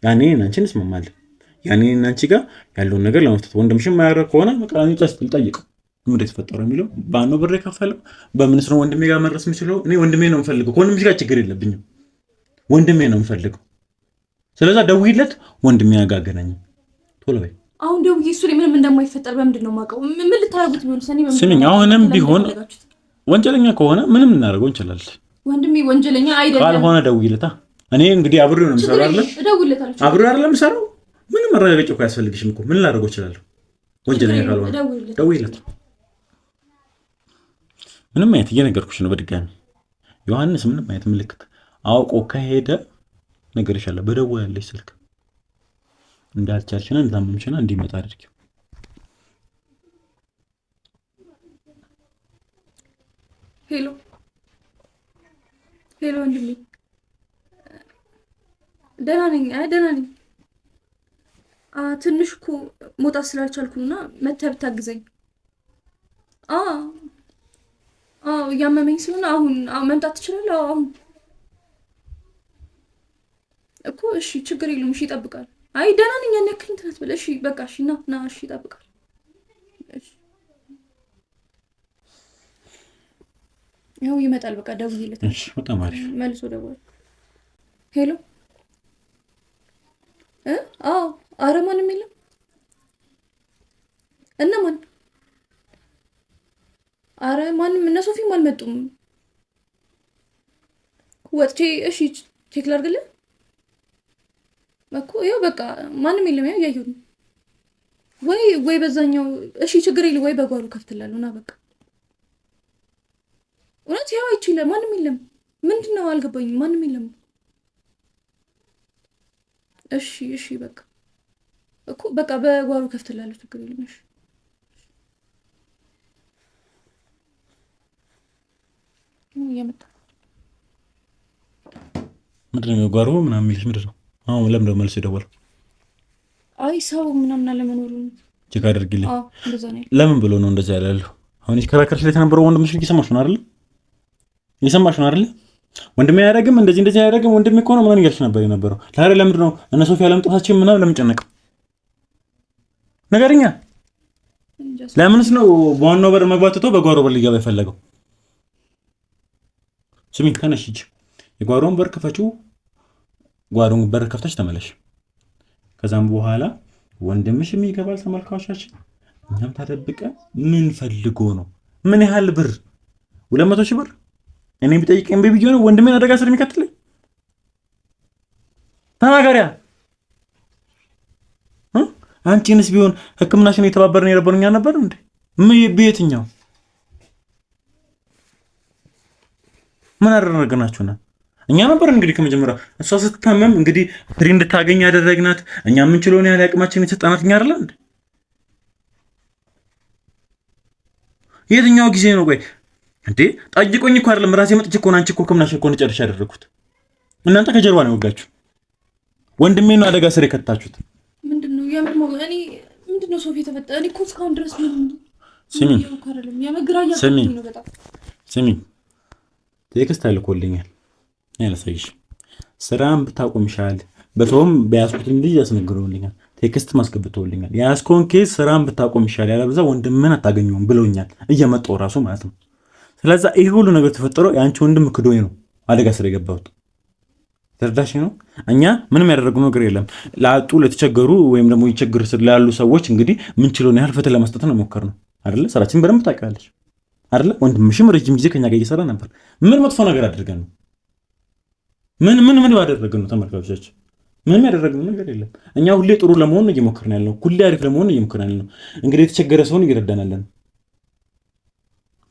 ያኔ አንቺ እንስማማለን። ያኔ አንቺ ጋር ያለውን ነገር ለመፍታት ወንድምሽም ማያረግ ከሆነ መቃኒ ጫስ ልጠይቀው ምን ተፈጠረው የሚለው ባኖ ብር ከፈለው በምንስ ነው ወንድሜ ጋር መድረስ የምችለው? እኔ ወንድሜ ነው የምፈልገው። ከወንድምሽ ጋር ችግር የለብኝም። ወንድሜ ነው የምፈልገው። ስለዚህ ደውይለት፣ ወንድሜ ያጋገናኝ ቶሎ በይ። አሁን ደውዬ እሱ ላይ ምንም እንደማይፈጠር በምንድን ነው የማውቀው? ምን ልታረጉት ቢሆን ሰኔ በምንድን ነው? ስሚኝ፣ አሁንም ቢሆን ወንጀለኛ ከሆነ ምንም እናደርገው እንችላለን። ወንድሜ ወንጀለኛ አይደለም ካልሆነ ደውይለታ። እኔ እንግዲህ አብሬው ነው የምሰራው አይደል? አብሬው አይደለም የምሰራው። ምንም መረጋገጫ እኮ አያስፈልግሽም እኮ። ምን ላደርገው እችላለሁ? ወንጀለኛ ካልሆነ ደውይለት። ምንም አይነት እየነገርኩሽ ነው በድጋሚ ዮሐንስ፣ ምንም አይነት ምልክት አውቆ ከሄደ ነገር ይሻላል። በደወለልሽ ስልክ እንዳልቻልሽና እንዳመምሽና እንዲመጣ አድርጊው። ሄሎ ወንድሜ፣ ደህና ነኝ። ትንሽ እኮ መውጣት ስላልቻልኩና መተህ ብታግዘኝ። እያመመኝ ስለሆነ አሁን መምጣት ትችላለህ? አሁን እኮ እሺ፣ ችግር የለውም። እሺ፣ ይጠብቃል። አይ ደህና ነኝ፣ ያን ያክል እንትን አትበል። እሺ፣ በቃ እሺ፣ ና፣ እሺ፣ ይጠብቃል። እሺ፣ ያው ይመጣል። በቃ ደውዬለት። እሺ፣ በጣም አሪፍ። መልሶ ደወለ። ሄሎ አረ ማንም የለም። እነማን? አረ ማንም፣ እነ ሶፊም አልመጡም። ወጥቼ እሺ ቼክ ላድርግልህ እኮ። ይኸው በቃ ማንም የለም። ያው እያየሁ ነው። ወይ በዛኛው። እሺ ችግር የለም። ወይ በጓሮ ከፍትላለሁ እና በቃ እውነት ያው አይችልም። ማንም የለም። ምንድን ነው አልገባኝም። ማንም የለም። እሺ በቃ እኮ በቃ በጓሮ ከፍትላለሁ። ችግር የለም። እሺ እየመጣ ምንድን ነው ጓሮ ምናምን የሚልሽ ምንድን ነው? አሁን ለምን ነው መልስ የደወለው? አይ ሰው ምናምን አለመኖሩን ቼክ አድርጊልኝ። እንደዛ ነው። ለምን ብሎ ነው እንደዛ ያለው? አሁን ይከራከርሽ ላይ ተነበረው ወንድምሽ እየሰማሽ ነው አይደል? እየሰማሽ ነው አይደል? ወንድሜ አያደርግም እንደዚህ አያደርግም ወንድሜ እኮ ነው ምናምን እያልሽ ነበር የነበረው። ታዲያ ለምንድን ነው እነ ሶፊያ ለምጣታችን ምናምን ለምን ጨነቀ? ነገርኛ ለምንስ ነው በዋናው በር መግባት ትቶ በጓሮ በር ሊገባ የፈለገው? ስሚኝ ተነሽ ሂጂ፣ የጓሮውን በር ክፈችው፣ ጓሮውን በር ከፍተሽ ተመለሽ። ከዛም በኋላ ወንድምሽም ይገባል። ተመልካቾቻችን እኛም ተደብቀ ምን ፈልጎ ነው? ምን ያህል ብር? 200 ሺህ ብር እኔ ቢጠይቀኝ በቪዲዮ ነው ወንድሜን አደጋ ስር የሚከትልኝ? ተናገሪያ። አንቺንስ ቢሆን ሕክምናሽን የተባበረን የነበሩኛ ነበር እንዴ? በየትኛው ምን አደረግናችሁና? እኛ ነበር እንግዲህ ከመጀመሪያ እሷ ስትታመም እንግዲህ ፍሪ እንድታገኝ ያደረግናት እኛ የምንችለውን ያህል አቅማችን የተጣናት እኛ አይደል እንዴ? የትኛው ጊዜ ነው? ቆይ እንዴ ጠይቆኝ እኮ አይደለም ራሴ መጥቼ እኮ አንቺ እኮ ሕክምናሽን እኮ ጨርሼ ያደረኩት። እናንተ ከጀርባ ነው የወጋችሁ። ወንድሜ ነው አደጋ ስር የከታችሁት። ምንድነው ሶፊ የተፈጠረ? እኔ እኮ እስካሁን ድረስ ስሚ ቴክስት አልኮልኛል ያለሰይሽ ስራም ብታቆምሻል በቶም በያስኩት እንጂ ያስነግሩልኛል። ቴክስት ማስገብተውልኛል። ያስኮን ኬስ ስራም ብታቆምሻል ያለበዛ ወንድምን አታገኙም ብሎኛል እየመጣው ራሱ ማለት ነው። ስለዚህ ይሄ ሁሉ ነገር ተፈጠረው ያንቺ ወንድም ክዶኝ ነው አደጋ ስር የገባሁት። ተርዳሽ ነው። እኛ ምንም ያደረግነው ነገር የለም። ላጡ ለተቸገሩ ወይም ደግሞ ይቸግር ስር ላሉ ሰዎች እንግዲህ ምን ችሎን ያህል ፍትህ ለመስጠት ነው ሞከርነው አይደለ? ስራችን በደንብ ታውቃለች አይደለ? ወንድምሽም ረጅም ጊዜ ከኛ ጋር እየሰራ ነበር። ምን መጥፎ ነገር አድርገን ነው? ምን ባደረግነው? ተመልካቾቻችን ምንም ያደረግነው ነገር የለም። እኛ ሁሌ ጥሩ ለመሆን ነው እየሞከርን ያለነው። ሁሌ አሪፍ ለመሆን ነው እየሞከርን ያለነው። እንግዲህ የተቸገረ ሰውን እየረዳናለን።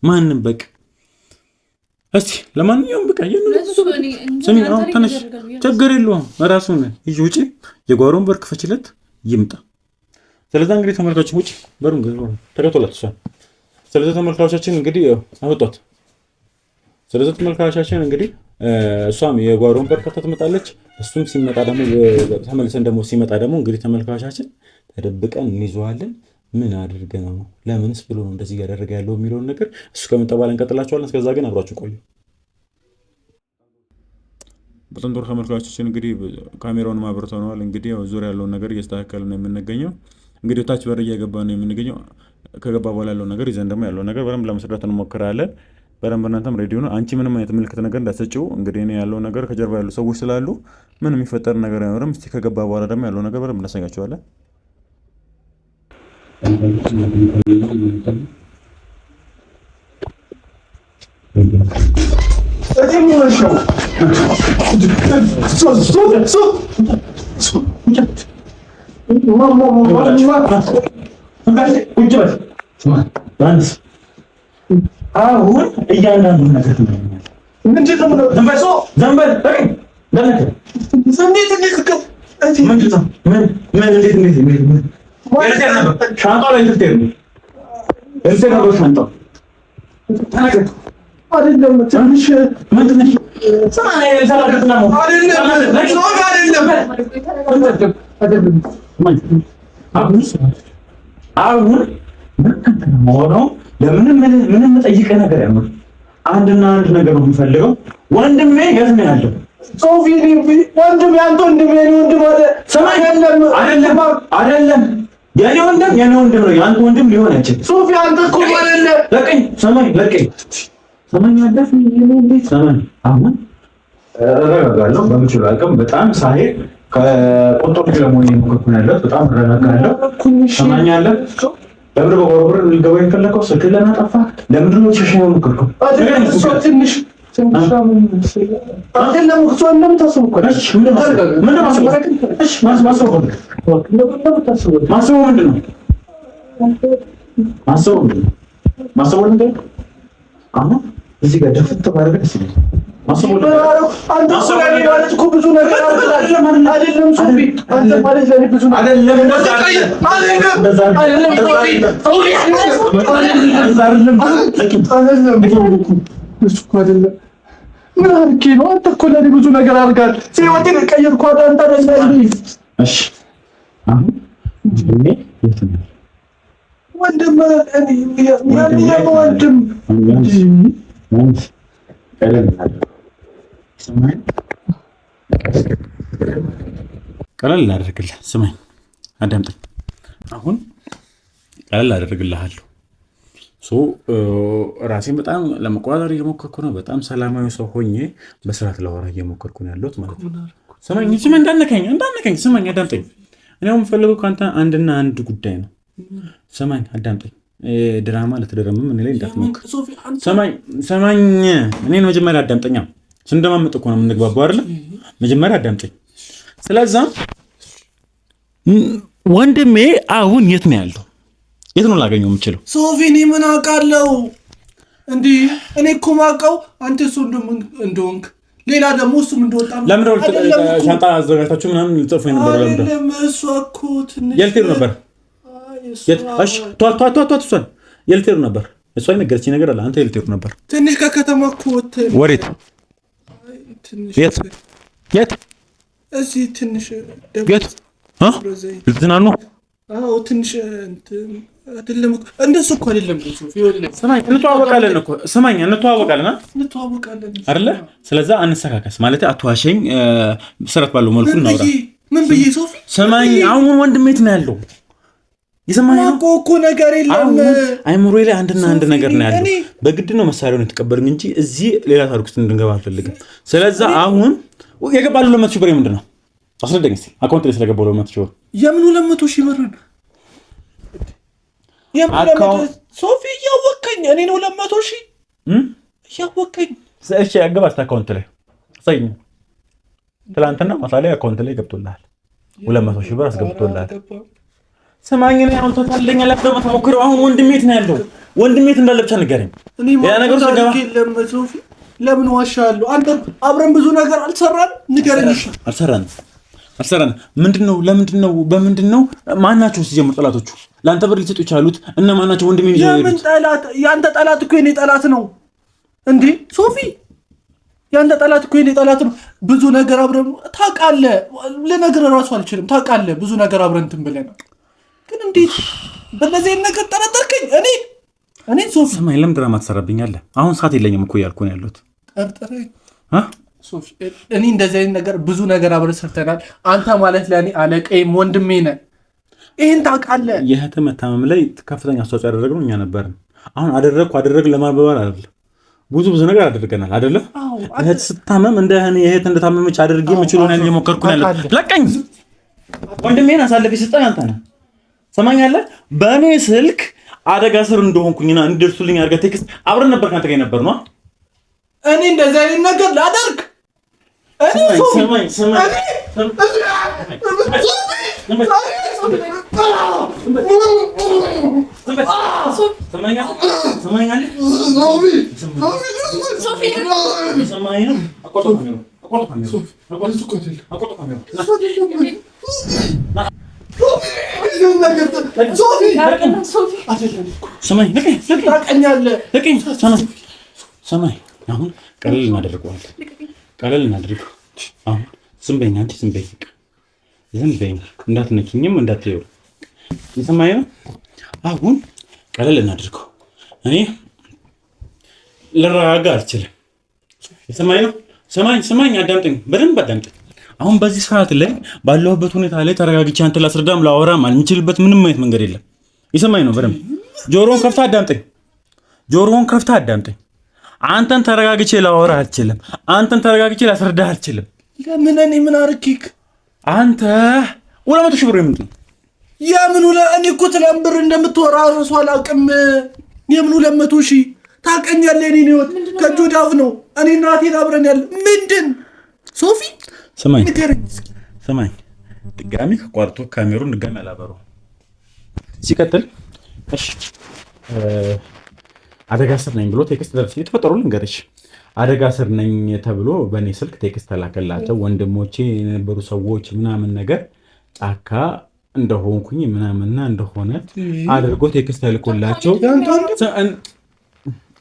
ማንንም በቃ እስቲ ለማንኛውም በቃ ስሚ አሁን ተነሽ፣ ችግር የለውም ራሱን ይዤ ውጪ፣ የጓሮን በር ክፈችለት ይምጣ። ስለዚህ እንግዲህ ተመልካቾች ውጪ በሩን ተከቶላት እሷ። ስለዚህ ተመልካቾቻችን እንግዲህ አወጣት። ስለዚህ ተመልካቾቻችን እንግዲህ እሷም የጓሮን በር ከፍታ ትመጣለች። እሱም ሲመጣ ደግሞ ተመልሰን ደግሞ ሲመጣ ደግሞ እንግዲህ ተመልካቾቻችን ተደብቀን እንይዘዋለን። ምን አድርገን ነው ለምንስ ብሎ ነው እንደዚህ እያደረገ ያለው የሚለውን ነገር እሱ ከመጣ በኋላ እንቀጥላችኋለን። እስከዛ ግን አብራችሁ ቆዩ። በጣም ጥሩ ተመልካቾቻችን እንግዲህ ካሜራውን ማብርተነዋል። እንግዲህ ያው ዙሪያ ያለውን ነገር እያስተካከልን ነው የምንገኘው። እንግዲህ ታች በር እየገባ ነው የምንገኘው። ከገባ በኋላ ያለው ነገር ይዘን ደግሞ ያለው ነገር በደንብ ለመስራት እንሞክራለን። በደንብ እናንተም ሬዲዮ ነው። አንቺ ምንም አይነት ምልክት ነገር እንዳትሰጪው። እንግዲህ እኔ ያለው ነገር ከጀርባ ያሉ ሰዎች ስላሉ ምንም የሚፈጠር ነገር አይኖርም። እስቲ ከገባ በኋላ ደግሞ ያለው ነገር በደንብ እናሳያችኋለን። አሁን እያንዳንዱ ነገር ምንም ጠይቀህ ነገር ያለው አንድና አንድ ነገር ነው የምፈልገው። ወንድሜ የት ነው ያለው? ሶፊ ወንድሜ አንተ ወንድሜ ወንድም አይደለም የኔ ወንድም ነው። ያንተ ወንድም ሊሆን አይችልም። ሶፊ አንተ እኮ አይደለም። ለቀኝ ሰማኝ አደፍ እንዴት ሰማኝ። አሁን እረጋጋለሁ በምችለው አቅም በጣም ሳይሄድ ከቆንጦ ለመሆን የሞከርኩ ነው ያለሁት። በጣም እረጋጋለሁ። ሰማኛለህ? ለምን በቆርቆር ልገባ የፈለከው? ስልክ ለማጠፋ ለምን ነው ሸሸው የሞከርከው? ትንሽ እዚህ ጋር ደፍት ባደረገ ደስ ይላል። ብዙ ነገር አይደለም ሶፊ፣ አንተ ማለት ለኔ ብዙ አይደለም። ምን አድርጌ ነው? አንተ እኮ ለእኔ ብዙ ነገር አድርጋል። ህይወቴን ቀየርኳት። አንተ ነህ። እሺ አሁን እኔ የት ነው ወንድም? ወንድም ቀለል ላደርግልህ። ስማኝ፣ አዳምጠኝ። አሁን ቀለል ላደርግልሃለሁ። ራሴን በጣም ለመቆጣጠር እየሞከርኩ ነው። በጣም ሰላማዊ ሰው ሆኜ በስርዓት ላወራ እየሞከርኩ ነው ያለሁት ማለት ነው። ስማኝ፣ እንዳነካኝ ስማኝ፣ አዳምጠኝ። እኔ አሁን የምፈልገው ከአንተ አንድና አንድ ጉዳይ ነው። ስማኝ፣ አዳምጠኝ። ድራማ ልትደረምም እኔ ላይ እንዳትሞክር። ሰማኝ፣ እኔን መጀመሪያ አዳምጠኛ። ስንደማመጥ እኮ ነው የምንግባባው አይደለ? መጀመሪያ አዳምጠኝ። ስለዛ ወንድሜ አሁን የት ነው ያለው? የት ነው ላገኘው የምችለው? ሶፊ፣ እኔ ምን አውቃለሁ? እንዲህ እኔ እኮ የማውቀው አንተ እሱ እንደሆንክ ሌላ ደግሞ እሱም እንደወጣ ለምንድነው ሻንጣ አዘጋጅታችሁ ምናምን ልጽፉ የነበረው? ለምንድነው እሱ እኮ ትንሽ የልትሄዱ ነበር? እሺ ቷ እሷን የልትሄዱ ነበር? እሷ የነገረችኝ ነገር አለ። አንተ የልትሄዱ ነበር? ትንሽ ከከተማ እኮ ወጥተህ። ወዴት? የት? እዚህ ትንሽ የት? ልትዝናኑ? አዎ ትንሽ አይደለም እንደሱ እኮ አይደለም። ስማኝ፣ እንተዋወቃለን እኮ ስማኝ፣ እንተዋወቃለን አይደለ? ስለዛ አንሰካከስ ማለት አትዋሸኝ። ስራት ባለው መልኩ እናውራ። ምን ብዬ ሶፊ? ስማኝ፣ አሁን ወንድሜ የት ነው ያለው? ይሰማኝ እኮ ነገር የለም። አይምሮዬ ላይ አንድና አንድ ነገር ነው ያለው። በግድ ነው መሳሪያውን የተቀበሉኝ እንጂ እዚህ ሌላ ታሪክ ውስጥ እንድንገባ አልፈልግም። ስለዛ አሁን የገባሉ 200 ሺህ ብር ምንድን ነው? አስረዳኝ እስኪ። አካውንት ላይ ስለገባው 200 ሺህ ብር የምን 200 ሺህ ብር ነው? ሶፊ እያወቀኝ እኔ ነው 200 ሺህ እያወቀኝ። እሺ ያገባስ አካውንት ላይ ሳይኝ ትላንትና ማታ ላይ አካውንት ላይ ገብቶልሃል። 200 ሺህ ብር አስገብቶልሃል። ስማኝ፣ እኔ አሁን ተታለኛ ለቀመ ተሞክረው። አሁን ወንድሜ የት ነው ያለው? ወንድሜ የት እንዳለ ብቻ ንገረኝ። ያ ነገር ተገባ። ሶፊ ለምን ዋሻለሁ? አንተ አብረን ብዙ ነገር አልሰራን? ንገረኝ። እሺ አልሰራን። ምንድነው? ለምንድነው? በምንድነው? ማናቸው ሲጀምር ጠላቶቹ ለአንተ ብር ሊሰጡ ይችላሉት እና ማናቸው? ወንድሜ ነው ያለው። የምን ጠላት? ያንተ ጠላት እኮ የኔ ጠላት ነው እንዴ ሶፊ? ያንተ ጠላት እኮ የኔ ጠላት ነው። ብዙ ነገር አብረን ታውቃለህ። ለነገር እራሱ አልችልም። ታውቃለህ ብዙ ነገር አብረን እንትን ብለናል። ግን እንዴት በእነዚህ ነገር ጠረጠርከኝ? እኔ ሶፊ ሰማይ ለምን ድራማ ትሰራብኛለህ? አሁን ሰዓት የለኝም እኮ እያልኩ ነው ያለሁት። ጠርጠረኝ ሶፊ። እኔ እንደዚህ አይነት ነገር ብዙ ነገር አብረን ሰርተናል። አንተ ማለት ለእኔ አለቃዬም ወንድሜ ነህ። ይህን ታውቃለህ። የእህትህ መታመም ላይ ከፍተኛ አስተዋጽኦ ያደረግነው እኛ ነበርን። አሁን አደረግ ለማባባል አይደለም፣ ብዙ ነገር አድርገናል አይደለ? እህት ስታመም እንደ እህት እንደታመመች አድርጌ የምችለውን ያህል እየሞከርኩ ነው ያለው። ለቀኝ ወንድሜን አሳልፌ ስጠኝ አንተ ነህ። ሰማኛለህ? በእኔ ስልክ አደጋ ስር እንደሆንኩኝና እንድደርሱልኝ አድርገህ ቴክስት አብረን ነበር ካንተ ጋር ነበር ነው። እኔ እንደዚህ አይነት ነገር ላደርግ ሰማኝ ሰማኝ። አሁን ቀለል እናደርገዋለን። አሁን ዝም በይኝ አንቺ፣ ዝም በይኝ እንዳትነኪኝም እንዳትየው። የሰማኝ ነው። አሁን ቀለል እናደርገው። እኔ ልረጋጋ አልችልም። የሰማኝ ነው። ሰማኝ፣ አዳምጠኝ፣ በደንብ አዳምጠኝ። አሁን በዚህ ሰዓት ላይ ባለሁበት ሁኔታ ላይ ተረጋግቼ አንተ ላስረዳም ላወራም የምችልበት ምንም አይነት መንገድ የለም። የሰማኝ ነው። በደንብ ጆሮውን ከፍተህ አዳምጠኝ። አንተን ተረጋግቼ ላወራ አልችልም። አንተን ተረጋግቼ ላስረዳህ አልችልም። ለምን? እኔ ምን አርኪክ? አንተ 200 ሺህ ብር ምንድን ነው? የምን እኔ እኮ ትላም ብር እንደምትወራ እራሱ አላውቅም። የምን 200 ሺህ ታውቀኛለህ? እኔ ነው ከእጅ ወደ አፍ ነው። እኔ እናቴን አብረን ያለ ምንድን ሶፊ ስማኝ፣ ድጋሚ ከቋርጦ ካሜሩን ድጋሚ አላበረው። ሲቀጥል እሺ አደጋ ስር ነኝ ብሎ ቴክስት ደርሶ የተፈጠሩ ልንገርሽ፣ አደጋ ስር ነኝ ተብሎ በእኔ ስልክ ቴክስት ተላከላቸው። ወንድሞቼ የነበሩ ሰዎች ምናምን ነገር ጫካ እንደሆንኩኝ ምናምንና እንደሆነ አድርጎ ቴክስት ተልኮላቸው።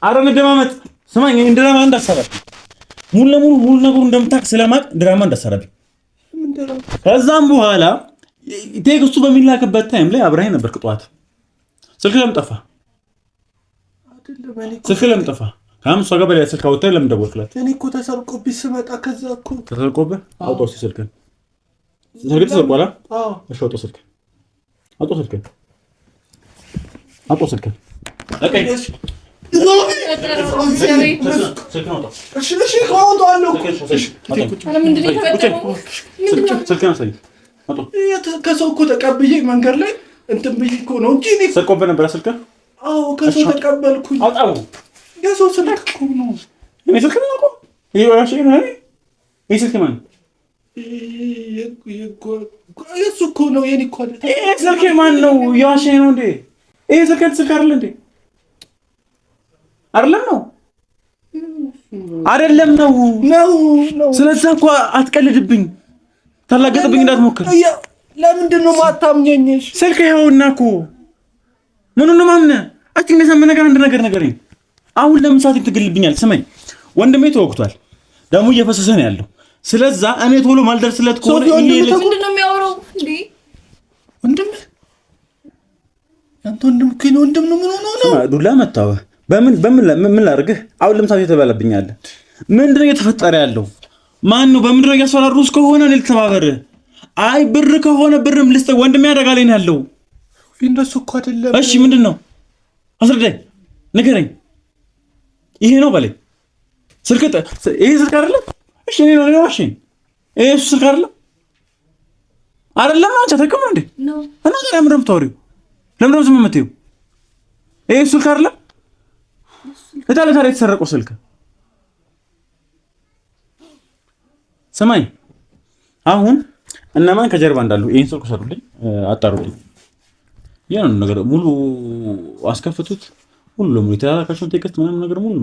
አረ እንደማመጥ ስማኝ፣ እንደማመጥ እንዳሰራሽ ሙሉ ነገሩ እንደምታውቅ ስለማቅ ድራማ እንዳሰራብኝ። ከዛም በኋላ ቴክስቱ በሚላክበት ታይም ላይ አብረኸኝ ነበርክ። ጠዋት ስልክ ለምን ጠፋ? ስልክ ለምን ጠፋ? ከአምስት ጋር በላይ ስልክ አውጥተህ ለምን ደወልክላት? እኔ እኮ ተሰርቆብኝ ስመጣ ከዛ እኮ ተሰርቆብህ? አውጣው እስኪ ስልክህን። ስልክ ተሰርቋል? አዎ። እሺ አውጣው ስልክህን። አውጣው ስልክህን። አውጣው ስልክህን። ለቀኝ ከሰው እኮ ተቀብዬ መንገድ ላይ እንትን ብዬ እኮ ነው እንጂ እኔ ሰርቆብህ ነበር ስልክህ? አዎ ከሰው ተቀበልኩኝ። አውጣው። የሰው ስልክ እኮ ነው። እኔ ስልክ ነው እኮ ይሄ ስልክ ማን? የእሱ እኮ ነው የኔ እኮ አይደል? ይሄ ስልክ ማን ነው? የዋሸኝ ነው እንዴ? ይሄ ስልክ አይደል እንዴ? አይደለም ነው አይደለም ነው። ስለዚህ እኮ አትቀልድብኝ፣ ታላገጥብኝ እንዳትሞክር። ለምንድን ነው ማታምኘኝሽ? ስልክ ይኸውና እኮ ምኑን ነው ማምነህ? አትነሳም ነገር አንድ ነገር ነገረኝ። አሁን ለምን ሰዓት ትግልብኛል? ስማኝ፣ ወንድሜ ተወቅቷል፣ ደሙ እየፈሰሰ ነው ያለው። ስለዛ እኔ ቶሎ ማልደርስለት ከሆነ ምንድን ነው የሚያወራው እንዴ? ወንድም ያንተ ወንድም እኮ ነው። ወንድም ነው ምን ሆነው ነው? ዱላ መታወህ በምን ላድርግህ? አሁን ለምሳሌ ተበላብኛለ። ምንድነው እየተፈጠረ ያለው? ማን ነው? በምንድነው እያስፈራሩስ? ከሆነ ልተባበር። አይ ብር ከሆነ ብርም ልስጥ። ወንድሜ አደጋ ላይ ነው ያለው። እንደሱ እኮ አይደለም። እሺ ምንድነው? አስረዳኝ፣ ንገረኝ። ይሄ ነው በለኝ። ይሄ ስልክ አይደለም? እሺ እኔ ነው እሺ፣ ይሄ ስልክ አይደለም? አይደለም አንቺ ተቀም እንዴ? እና ታዲያ ምንድነው የምታወሪው? ለምንድነው ዝም የምትይው? ይሄ ስልክ አይደለም? ታዲያ የተሰረቀው ስልክ ስማኝ፣ አሁን እነማን ከጀርባ እንዳሉ ይሄን ስልክ ሰሩልኝ፣ አጣሩልኝ። ያን ነገር ሙሉ አስከፍቱት። ሙሉ ለሙሉ የተላካቸውን ቴክስት ምናምን ነገር ሙሉ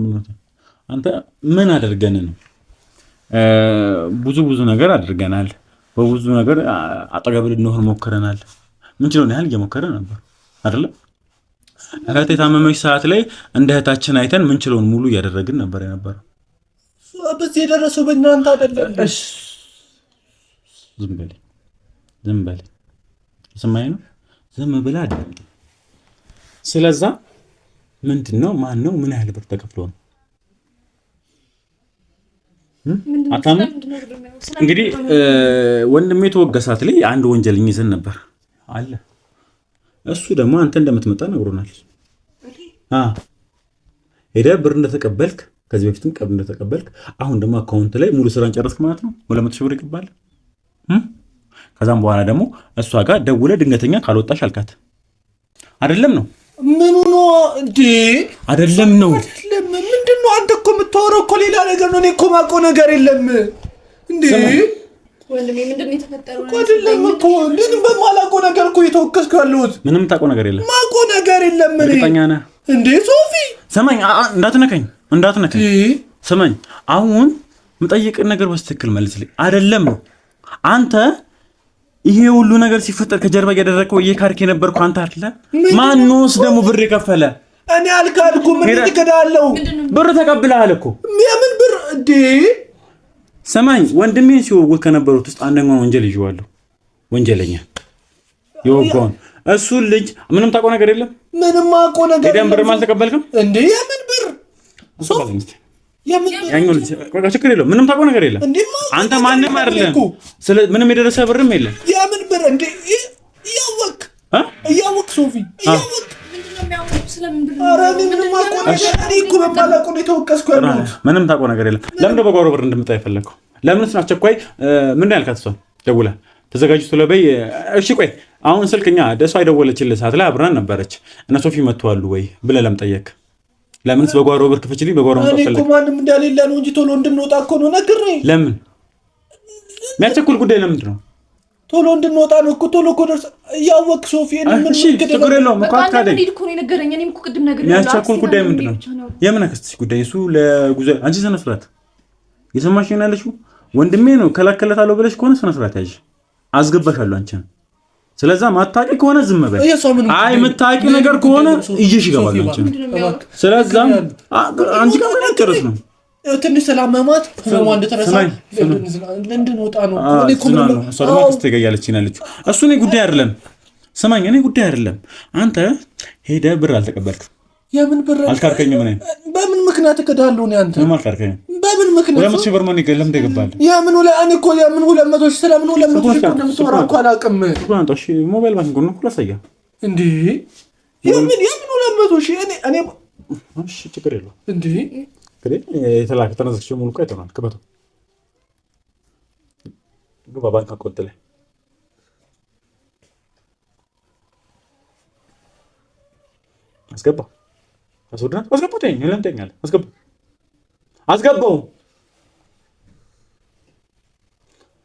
አንተ ምን አደርገን ነው? ብዙ ነገር አድርገናል። በብዙ ነገር አጠገብ ልንሆን ሞክረናል። ምን ችለው ያህል እየሞከረን ነበር አይደለም? እህቴ የታመመች ሰዓት ላይ እንደ እህታችን አይተን ምን ችለውን ሙሉ እያደረግን ነበር የነበረው። በዚህ የደረሰው በእናንተ አይደለም። እሺ ዝም በል ስማኝ ነው። ዝም ብለህ አዳምጥ። ስለዛ ምንድነው? ማን ነው? ምን ያህል ብር ተከፍሎ ነው? አታምን እንግዲህ ወንድሜ ተወገሳት ላይ አንድ ወንጀለኛ ይዘን ነበር አለ። እሱ ደግሞ አንተ እንደምትመጣ ነግሮናል። ሄደህ ብር እንደተቀበልክ ከዚህ በፊትም ቀብር እንደተቀበልክ አሁን ደግሞ አካውንት ላይ ሙሉ ስራን ጨረስክ ማለት ነው። 200,000 ብር ይገባል። ከዛም በኋላ ደግሞ እሷ ጋር ደውለህ ድንገተኛ ካልወጣሽ አልካት። አይደለም ነው? ምኑ ነው እንዴ? አይደለም ነው? ምንድነው? አንተ እኮ የምታወራው እኮ ሌላ ነገር ነው። እኔ እኮ የማውቀው ነገር የለም እንዴ። ወንድሜ ምንድነው የተፈጠረው? አይደለም እኮ ምንም በማላውቀው ነገር እኮ የተወከስኩ ያለሁት። ምንም ታውቀው ነገር የለም። ማውቀው ነገር የለም። እርግጠኛ ነህ እንዴ? ሶፊ ሰማኝ፣ እንዳትነካኝ። ሰማኝ፣ አሁን የምጠይቅህ ነገር በስትክክል መልስልኝ። አይደለም ነው አንተ ይሄ ሁሉ ነገር ሲፈጠር ከጀርባ እያደረግከው እየካድክ የነበርኩ አንተ አይደለ? ማንስ ደግሞ ብር የከፈለ? እኔ አልካድኩም። ምን ትከዳለሁ? ብር ተቀብለሃል እኮ። የምን ብር እንዴ? ሰማኝ፣ ወንድሜን ሲወጉት ከነበሩት ውስጥ አንደኛው ወንጀል ይዤዋለሁ። ወንጀለኛ የወጋውን እሱ ልጅ ምንም ታውቀው ነገር የለም። ምንም አውቀው ነገር የለም። ብርም አልተቀበልክም እንዴ? የምን ብር? ያኛው ልጅ ችግር የለውም። ምንም ታውቀው ነገር የለም። አንተ ማንም አይደለም። ምንም የደረሰ ብርም የለም። የምን ብር እንዴ? እያወቅ ሶፊ እያወቅ ምንም ታውቀው ነገር የለም። ለምን በጓሮ ብር እንደምጣ የፈለግከው? ለምንስ ነው አስቸኳይ? ምንድን ያልካት እሷን ደውለህ ተዘጋጅቶ ለበይ። እሺ ቆይ አሁን ስልክኛ ደሷ አይደወለችልህ ሰዓት ላይ አብራን ነበረች። እነ ሶፊ መጥተዋል ወይ ብለህ ለምን ጠየቅ? ለምንስ በጓሮ ብር ክፈችልኝ? በጓሮ እኔ እኮ ማንም እንዳሌለ ነው እንጂ ቶሎ እንድንወጣ እኮ ነው ነግሬ። ለምን የሚያስቸኩል ጉዳይ ለምንድን ነው? ቶሎ እንድንወጣ ነው እኮ። ቶሎ እኮ ደርሰህ እያወቅህ ሶፊ። እሺ ችግር የለውም እኮ አትካደኝ። የሚያስቸኩል ጉዳይ ምንድን ነው? የምን አክስትሽ ጉዳይ እሱ? ለጉዞ አንቺ ስነ ስርዓት የሰማሽኝ ነው ያለሽው። ወንድሜ ነው ከላከለታለሁ ብለሽ ከሆነ ስነ ስርዓት ያዥ፣ አስገባሻለሁ አንቺን። ስለዛ ማታቂ ከሆነ ዝም በይ። አይ የምታቂ ነገር ከሆነ እይሽ ይገባል አንቺን። ስለዛ አንቺ ጋር ጨርስ ነው ትንሽ ስላመማት ህመሟ እንደተረሳ እንድንወጣ ነው። እኔ እኮ ነው ሰላም አስተገያለች ይናለች። እሱ እኔ ጉዳይ አይደለም። ስማኝ፣ እኔ ጉዳይ አይደለም። አንተ ሄደህ ብር አልተቀበልክም። የምን ብር አልካርከኝም? እኔ በምን ምክንያት እከዳለሁ? እኔ አንተ ምን አልካርከኝም? በምን ምክንያት 200 ሺህ ብር ማን ይገለም እንደገባል? የምን እኔ እኮ የምን 200 ሺህ ስለምን 200 ሺህ እንደምትወራ እኮ አላውቅም። ቁራንጣ እሺ፣ ሞባይል ባንክ ነው እኮ ላሳያ እንዴ? የምን 200 ሺህ እኔ እሺ፣ ችግር የለውም እንዴ? እንግዲህ የተላከ ትራንዛክሽን ሙሉ እኮ አይተናል። ክበቱ ግባ ባንክ አቆጥ ላይ አስገባ። አስወድና አስገባው። ተኝ ለምተኛል። አስገባው።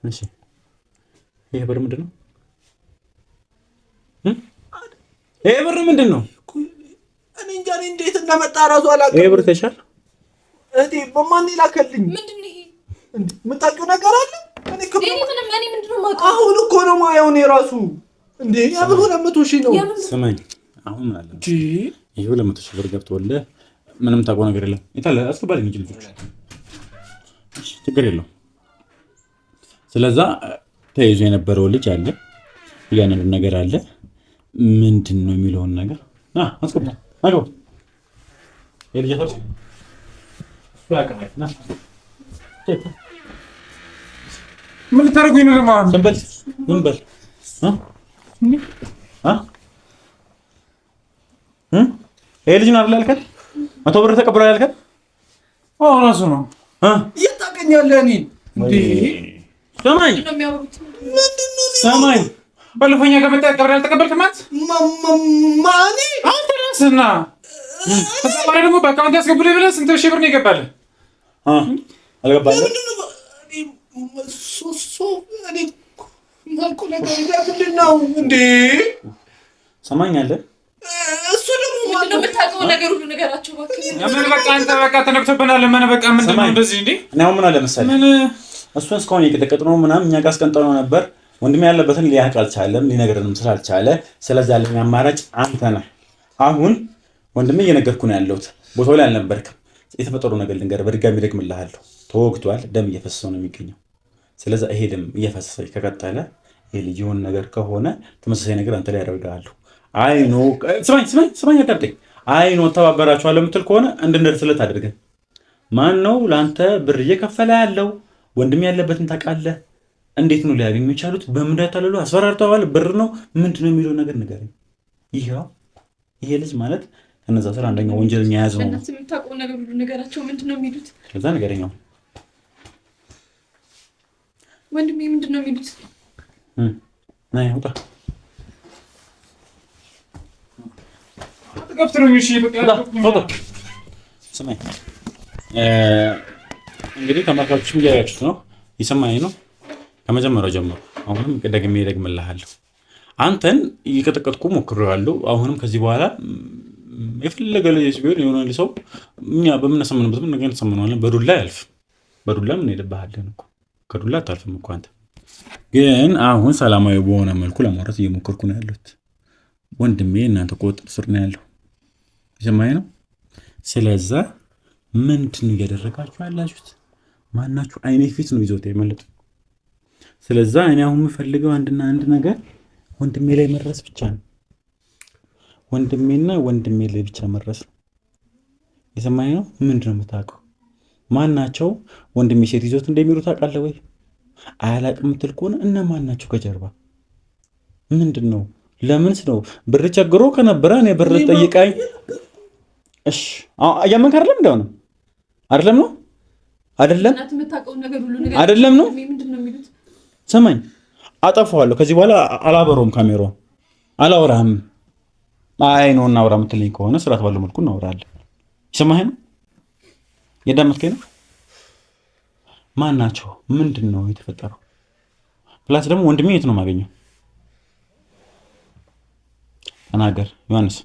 እሺ፣ ይሄ ብር ምንድን ነው? ይሄ ብር ምንድን ነው? እኔ እንጃ እንዴት እንደመጣ እራሱ አላውቅም። ይሄ ብር ተሻል እቴ በማን ይላከልኝ? ምንድነው ይሄ? የምታውቂው ነገር አለ? እኔ ምንድነው የማውቀው? አሁን እኮ ነው የማየው እኔ እራሱ። እንዴ የምን 200 ሺህ ነው? ስማኝ፣ አሁን ምን አለ ይሄ 200 ሺህ ብር ገብቶልህ ምንም ታውቀው ነገር የለም። የታለ አስገባልኝ እንጂ ልጆች፣ ችግር የለውም። ስለዛ ተይዞ የነበረው ልጅ አለ፣ እያንዳንዱ ነገር አለ። ምንድን ነው የሚለውን ነገር አስገባ። የልጅ ምን ልታደርጉኝ ነው? ዝም በል ይሄ ልጅ ነው አይደል ያልከን? 100 ብር ተቀብሏል ያልከን? አዎ እራሱ ነው። የት ታውቀኛለህ? እኔ እንዴ ሰማኝ፣ ሰማኝ። ባለፈው እኛ ጋር መጣ ቀብር ያልተቀበልክ ማለት ማኔ አንተ ራስህና ከዛ በኋላ ደግሞ በአካውንት ያስገቡልኝ ብለህ ስንት ሺህ ብር ነው የገባልህ? አልገባልህ? ሰማኝ አለ። እሱ ደግሞ የምታውቀው ነገር ሁሉ ነገራቸው እባክህ። ምን በቃ አንተ በቃ ተነክቶብናል። ምን በቃ ምንድን ነው እንደዚህ እንዴ? እኔ አሁን ምን አለ መሰለህ እሱን እስካሁን የቀጠቀጥነው ምናምን እኛ ጋር አስቀምጠነው ነበር። ወንድሜ ያለበትን ሊያውቅ አልቻለም፣ ሊነግረንም ስላልቻለ ስለዚህ ያለኝ አማራጭ አንተ ነህ። አሁን ወንድሜ እየነገርኩ ነው ያለሁት፣ ቦታው ላይ አልነበርክም። የተፈጠረው ነገር ልንገርህ፣ በድጋሚ ደግምልሃለሁ። ተወግቷል፣ ደም እየፈሰሰው ነው የሚገኘው። ስለዚህ ይሄ ደም እየፈሰሰ ከቀጠለ ይሄ ልጅ የሆነ ነገር ከሆነ ተመሳሳይ ነገር አንተ ላይ ያደርጋለሁ። አይኖ ስማኝ፣ አዳምጠኝ። አይኖ ተባበራችኋለሁ የምትል ከሆነ እንድንደርስለት አድርገን። ማን ነው ለአንተ ብር እየከፈለ ያለው? ወንድሜ ያለበትን ታውቃለህ። እንዴት ነው ሊያገኙ የቻሉት? በምን ያታለሉ? አስፈራርተዋል? ብር ነው ምንድነው የሚለው ነገር ንገረኝ። ይሄ ልጅ ማለት ከነዛ ስራ አንደኛው ወንጀለኛ የያዘው ነው። እናንተ የምታውቀው ነገር ሁሉ ነገራቸው ምንድነው የሚሉት? ከዛ ነገረኛው ወንድሜ ምንድነው የሚሉት? ናይ ወጣ አትገፍትሩኝ። እሺ በቃ ስማኝ፣ እንግዲህ ተመልካቾችም እያያችሁት ነው፣ ይሰማኝ ነው ከመጀመሪያው ጀምሮ። አሁንም ደግሜ እደግምልሃለሁ፣ አንተን እየቀጠቀጥኩ ሞክሬዋለሁ። አሁንም ከዚህ በኋላ የፈለገ ልጅ ቢሆን የሆነ ሰው እኛ በምናሰምንበት ምን ነገር እንሰምነዋለን። በዱላ ያልፍ፣ በዱላ ምን ሄደብሃለን እኮ ከዱላ አታልፍም እኮ አንተ። ግን አሁን ሰላማዊ በሆነ መልኩ ለማውራት እየሞከርኩ ነው ያለሁት። ወንድሜ እናንተ ቁጥጥር ስር ነው ያለው፣ ይሰማኝ ነው። ስለዛ ምንድን ነው እያደረጋችሁ ያላችሁት? ማናችሁ አይኔ ፊት ነው ይዞት የመለጡ። ስለዛ እኔ አሁን የምፈልገው አንድና አንድ ነገር ወንድሜ ላይ መድረስ ብቻ ነው። ወንድሜና ወንድሜ ላይ ብቻ መድረስ ነው። የሰማኝ ነው። ምንድን ነው የምታውቀው? ማናቸው ወንድሜ ሴት ይዞት እንደሚሉ ታውቃለህ ወይ? አያላቅም የምትል ከሆነ እነማን ናቸው ከጀርባ? ምንድን ነው? ለምንስ ነው? ብር ቸግሮ ከነበረ እኔ ብር ጠይቃኝ። እሺ እያመንክ አይደለም? እንደሆነ አይደለም ነው አይደለም አይደለም ነው። ስማኝ፣ አጠፋዋለሁ። ከዚህ በኋላ አላበረውም፣ ካሜራውን አላወራህም። አይ ነው እናውራ የምትለኝ ከሆነ ስርዓት ባለው መልኩ እናወራለን። ይሰማህ ነው? የዳመጥከኝ ነው? ማን ናቸው? ምንድን ነው የተፈጠረው? ፕላስ ደግሞ ወንድሜ የት ነው የማገኘው? ተናገር ዮሐንስ፣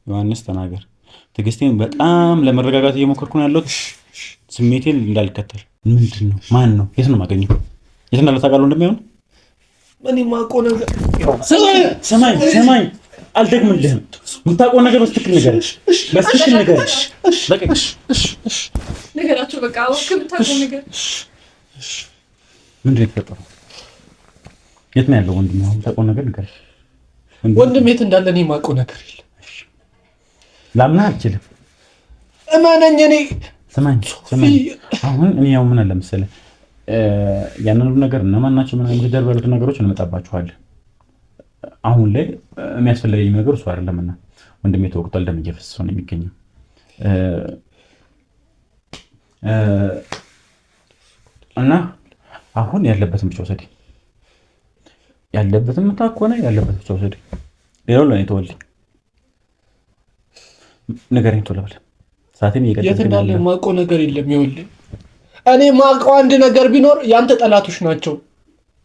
ዮሐንስ ተናገር። ትዕግስቴን በጣም ለመረጋጋት እየሞከርኩ ነው ያለሁት፣ ስሜቴን እንዳልከተል። ምንድን ነው? ማን ነው? የት ነው የማገኘው? የት እንዳለ ታውቃለህ? እንደሚሆን እኔ የማውቀው ነገር ሰማኝ አልደግምልህም። የምታውቀውን ነገር በስትክክል ነገር በስትክክል ነገር ነገራቸው በቃ የምታውቀው ነገር ምንድን ነው የተፈጠረው? የት ነው ያለው ወንድም? አሁን የምታውቀውን ነገር ነገር ወንድም የት እንዳለ እኔ የማውቀው ነገር የለም። ላምናህ አልችልም። እመነኝ። እኔ ስማኝ አሁን እኔ ያው ምን አለ መሰለህ ያንን ነገር እነማን ናቸው ምናምን ከጀርባ ያሉት ነገሮች እንመጣባቸዋለን። አሁን ላይ የሚያስፈልገኝ ነገር እሱ አይደለምና ወንድሜ ተወቅቷል፣ ደም እየፈሰሰ ነው የሚገኘው እና አሁን ያለበትን ብቻ ወሰደኝ። ያለበትን ምታኮነ ያለበት ብቻ ወሰደኝ። ሌላው ለኔ ተወልኝ ነገሬን ቶሎ በል። ሰዓቴን እየቀደደ የት እንዳለ የማውቀው ነገር የለም። ይኸውልህ እኔ የማውቀው አንድ ነገር ቢኖር ያንተ ጠላቶች ናቸው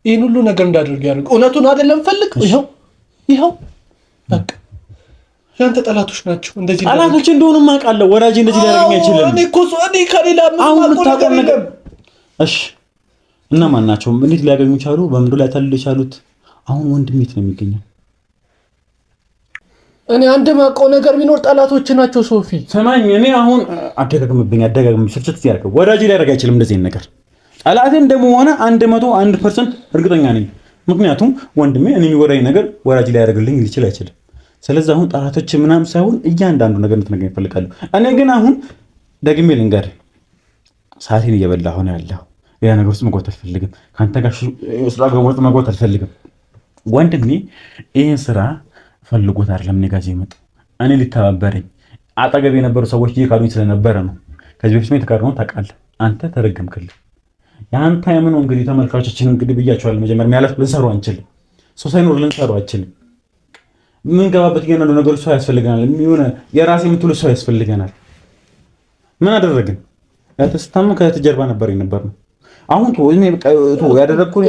ይህን ሁሉ ነገር እንዳደርግ ያደርግ። እውነቱን አይደለም ፈልግ። ይኸው በቃ ያንተ ጠላቶች ናቸው። እንደዚህ ጠላቶች እንደሆኑ ማውቃለሁ። ወዳጅ እንደዚህ ሊያደርገኝ አይችልም። እኔ ከሌላ የምታውቀው ነገር እሺ። እና ማን ናቸው? እንዴት ሊያገኙ ቻሉ? በምንድን ላይ ታልል የቻሉት? አሁን ወንድሜ የት ነው የሚገኘው? እኔ አንድ የማውቀው ነገር ቢኖር ጠላቶች ናቸው። ሶፊ ሰማኝ። እኔ አሁን አደጋግምብኝ ስልችት ያደርገው ወዳጅ ሊያደርግ አይችልም እንደዚህ ነገር። ጠላቴን ደግሞ ሆነ 101% እርግጠኛ ነኝ። ምክንያቱም ወንድሜ እኔ የሚወራኝ ነገር ወዳጅ ሊያደርግልኝ ሊችል አይችልም። ስለዚህ አሁን ጠላቶች ምናምን ሳይሆን እያንዳንዱ ነገር እንድትነግረኝ እፈልጋለሁ። እኔ ግን አሁን ደግሜ ልንገርህ፣ ሰዓቴን እየበላሁ ነው ያለሁ። ሌላ ነገር ውስጥ መግባት አልፈልግም። ከአንተ ጋር ስራ ገቦት መግባት አልፈልግም። ወንድሜ ይህን ስራ ፈልጎት አይደለም እኔ ጋር ሲመጣ እኔ ሊተባበረኝ አጠገብ የነበሩ ሰዎች እየካዱኝ ስለነበረ ነው። ከዚህ በፊት የተካድነው ታውቃለህ። አንተ ተረገምክልህ። የአንተ የምነው እንግዲህ ተመልካቾችን እንግዲህ ብያቸዋለሁ። መጀመሪያ ያለፍ ልንሰሩ አንችልም። ሰው ሳይኖር ልንሰሩ አንችልም። ምን ገባበት ገናሉ ነገር ሰው ያስፈልገናል። የሆነ የራሴ የምትሉ ሰው ያስፈልገናል። ምን አደረግን? ያተስታም ከጀርባ ነበር ነው። አሁን እኔ በቃ ያደረግኩኝ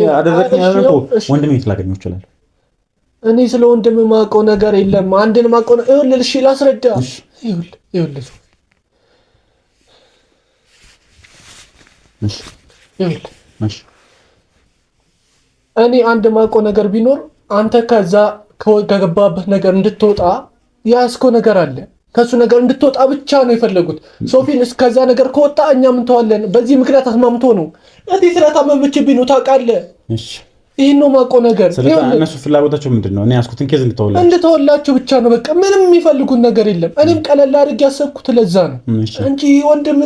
ወንድሜ ላገኘው ይችላል። እኔ ስለ ወንድም የማውቀው ነገር የለም። አንድን የማውቀው ነው። ይኸውልህ እሺ ላስረዳ። ይኸውልህ እኔ አንድ የማውቀው ነገር ቢኖር አንተ ከዛ ከገባበት ነገር እንድትወጣ ያስከው ነገር አለ። ከሱ ነገር እንድትወጣ ብቻ ነው የፈለጉት። ሶፊን እስከዛ ነገር ከወጣ እኛ ምን ተዋለን? በዚህ ምክንያት አስማምቶ ነው። እቴ ስለታመመችብኝ ነው ታውቃለህ። ይሄን ነው የማውቀው ነገር። እነሱ ፍላጎታቸው ምንድን ነው? እኔ ያስኩትን ኬዝ እንድተወላቸው ብቻ ነው በቃ። ምንም የሚፈልጉት ነገር የለም። እኔም ቀለል አድርጌ ያሰብኩት ለዛ ነው እንጂ ወንድም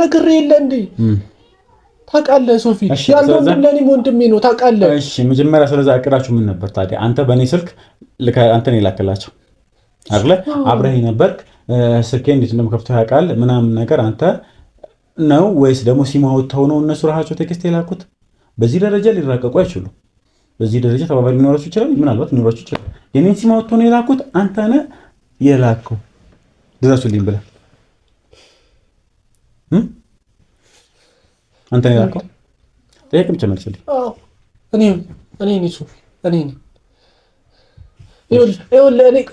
ነገር የለ እንዴ ታውቃለህ። ሶፊ ያንተ ወንድም ለኔም ወንድሜ ነው ታውቃለህ። እሺ መጀመሪያ ስለዛ አቅዳችሁ ምን ነበር ታዲያ? አንተ በእኔ ስልክ አንተ ነው የላከላቸው አይደለ? አብረህ ነበር። ስልኬ እንዴት እንደምከፍተው ያውቃል ምናምን ነገር አንተ ነው ወይስ ደግሞ ሲማውታው ነው እነሱ ራሳቸው ቴክስት የላኩት? በዚህ ደረጃ ሊራቀቁ አይችሉም። በዚህ ደረጃ ተባባሪ ሊኖራቸው ይችላል። ምናልባት ሊኖራቸው ይችላል። የኔን ሲማውታው ነው የላኩት። አንተ ነህ የላከው ድረሱልኝ ብለህ አንተ ነህ የላከው። ጠይቅ ብቻ መልስልኝ። አዎ እኔ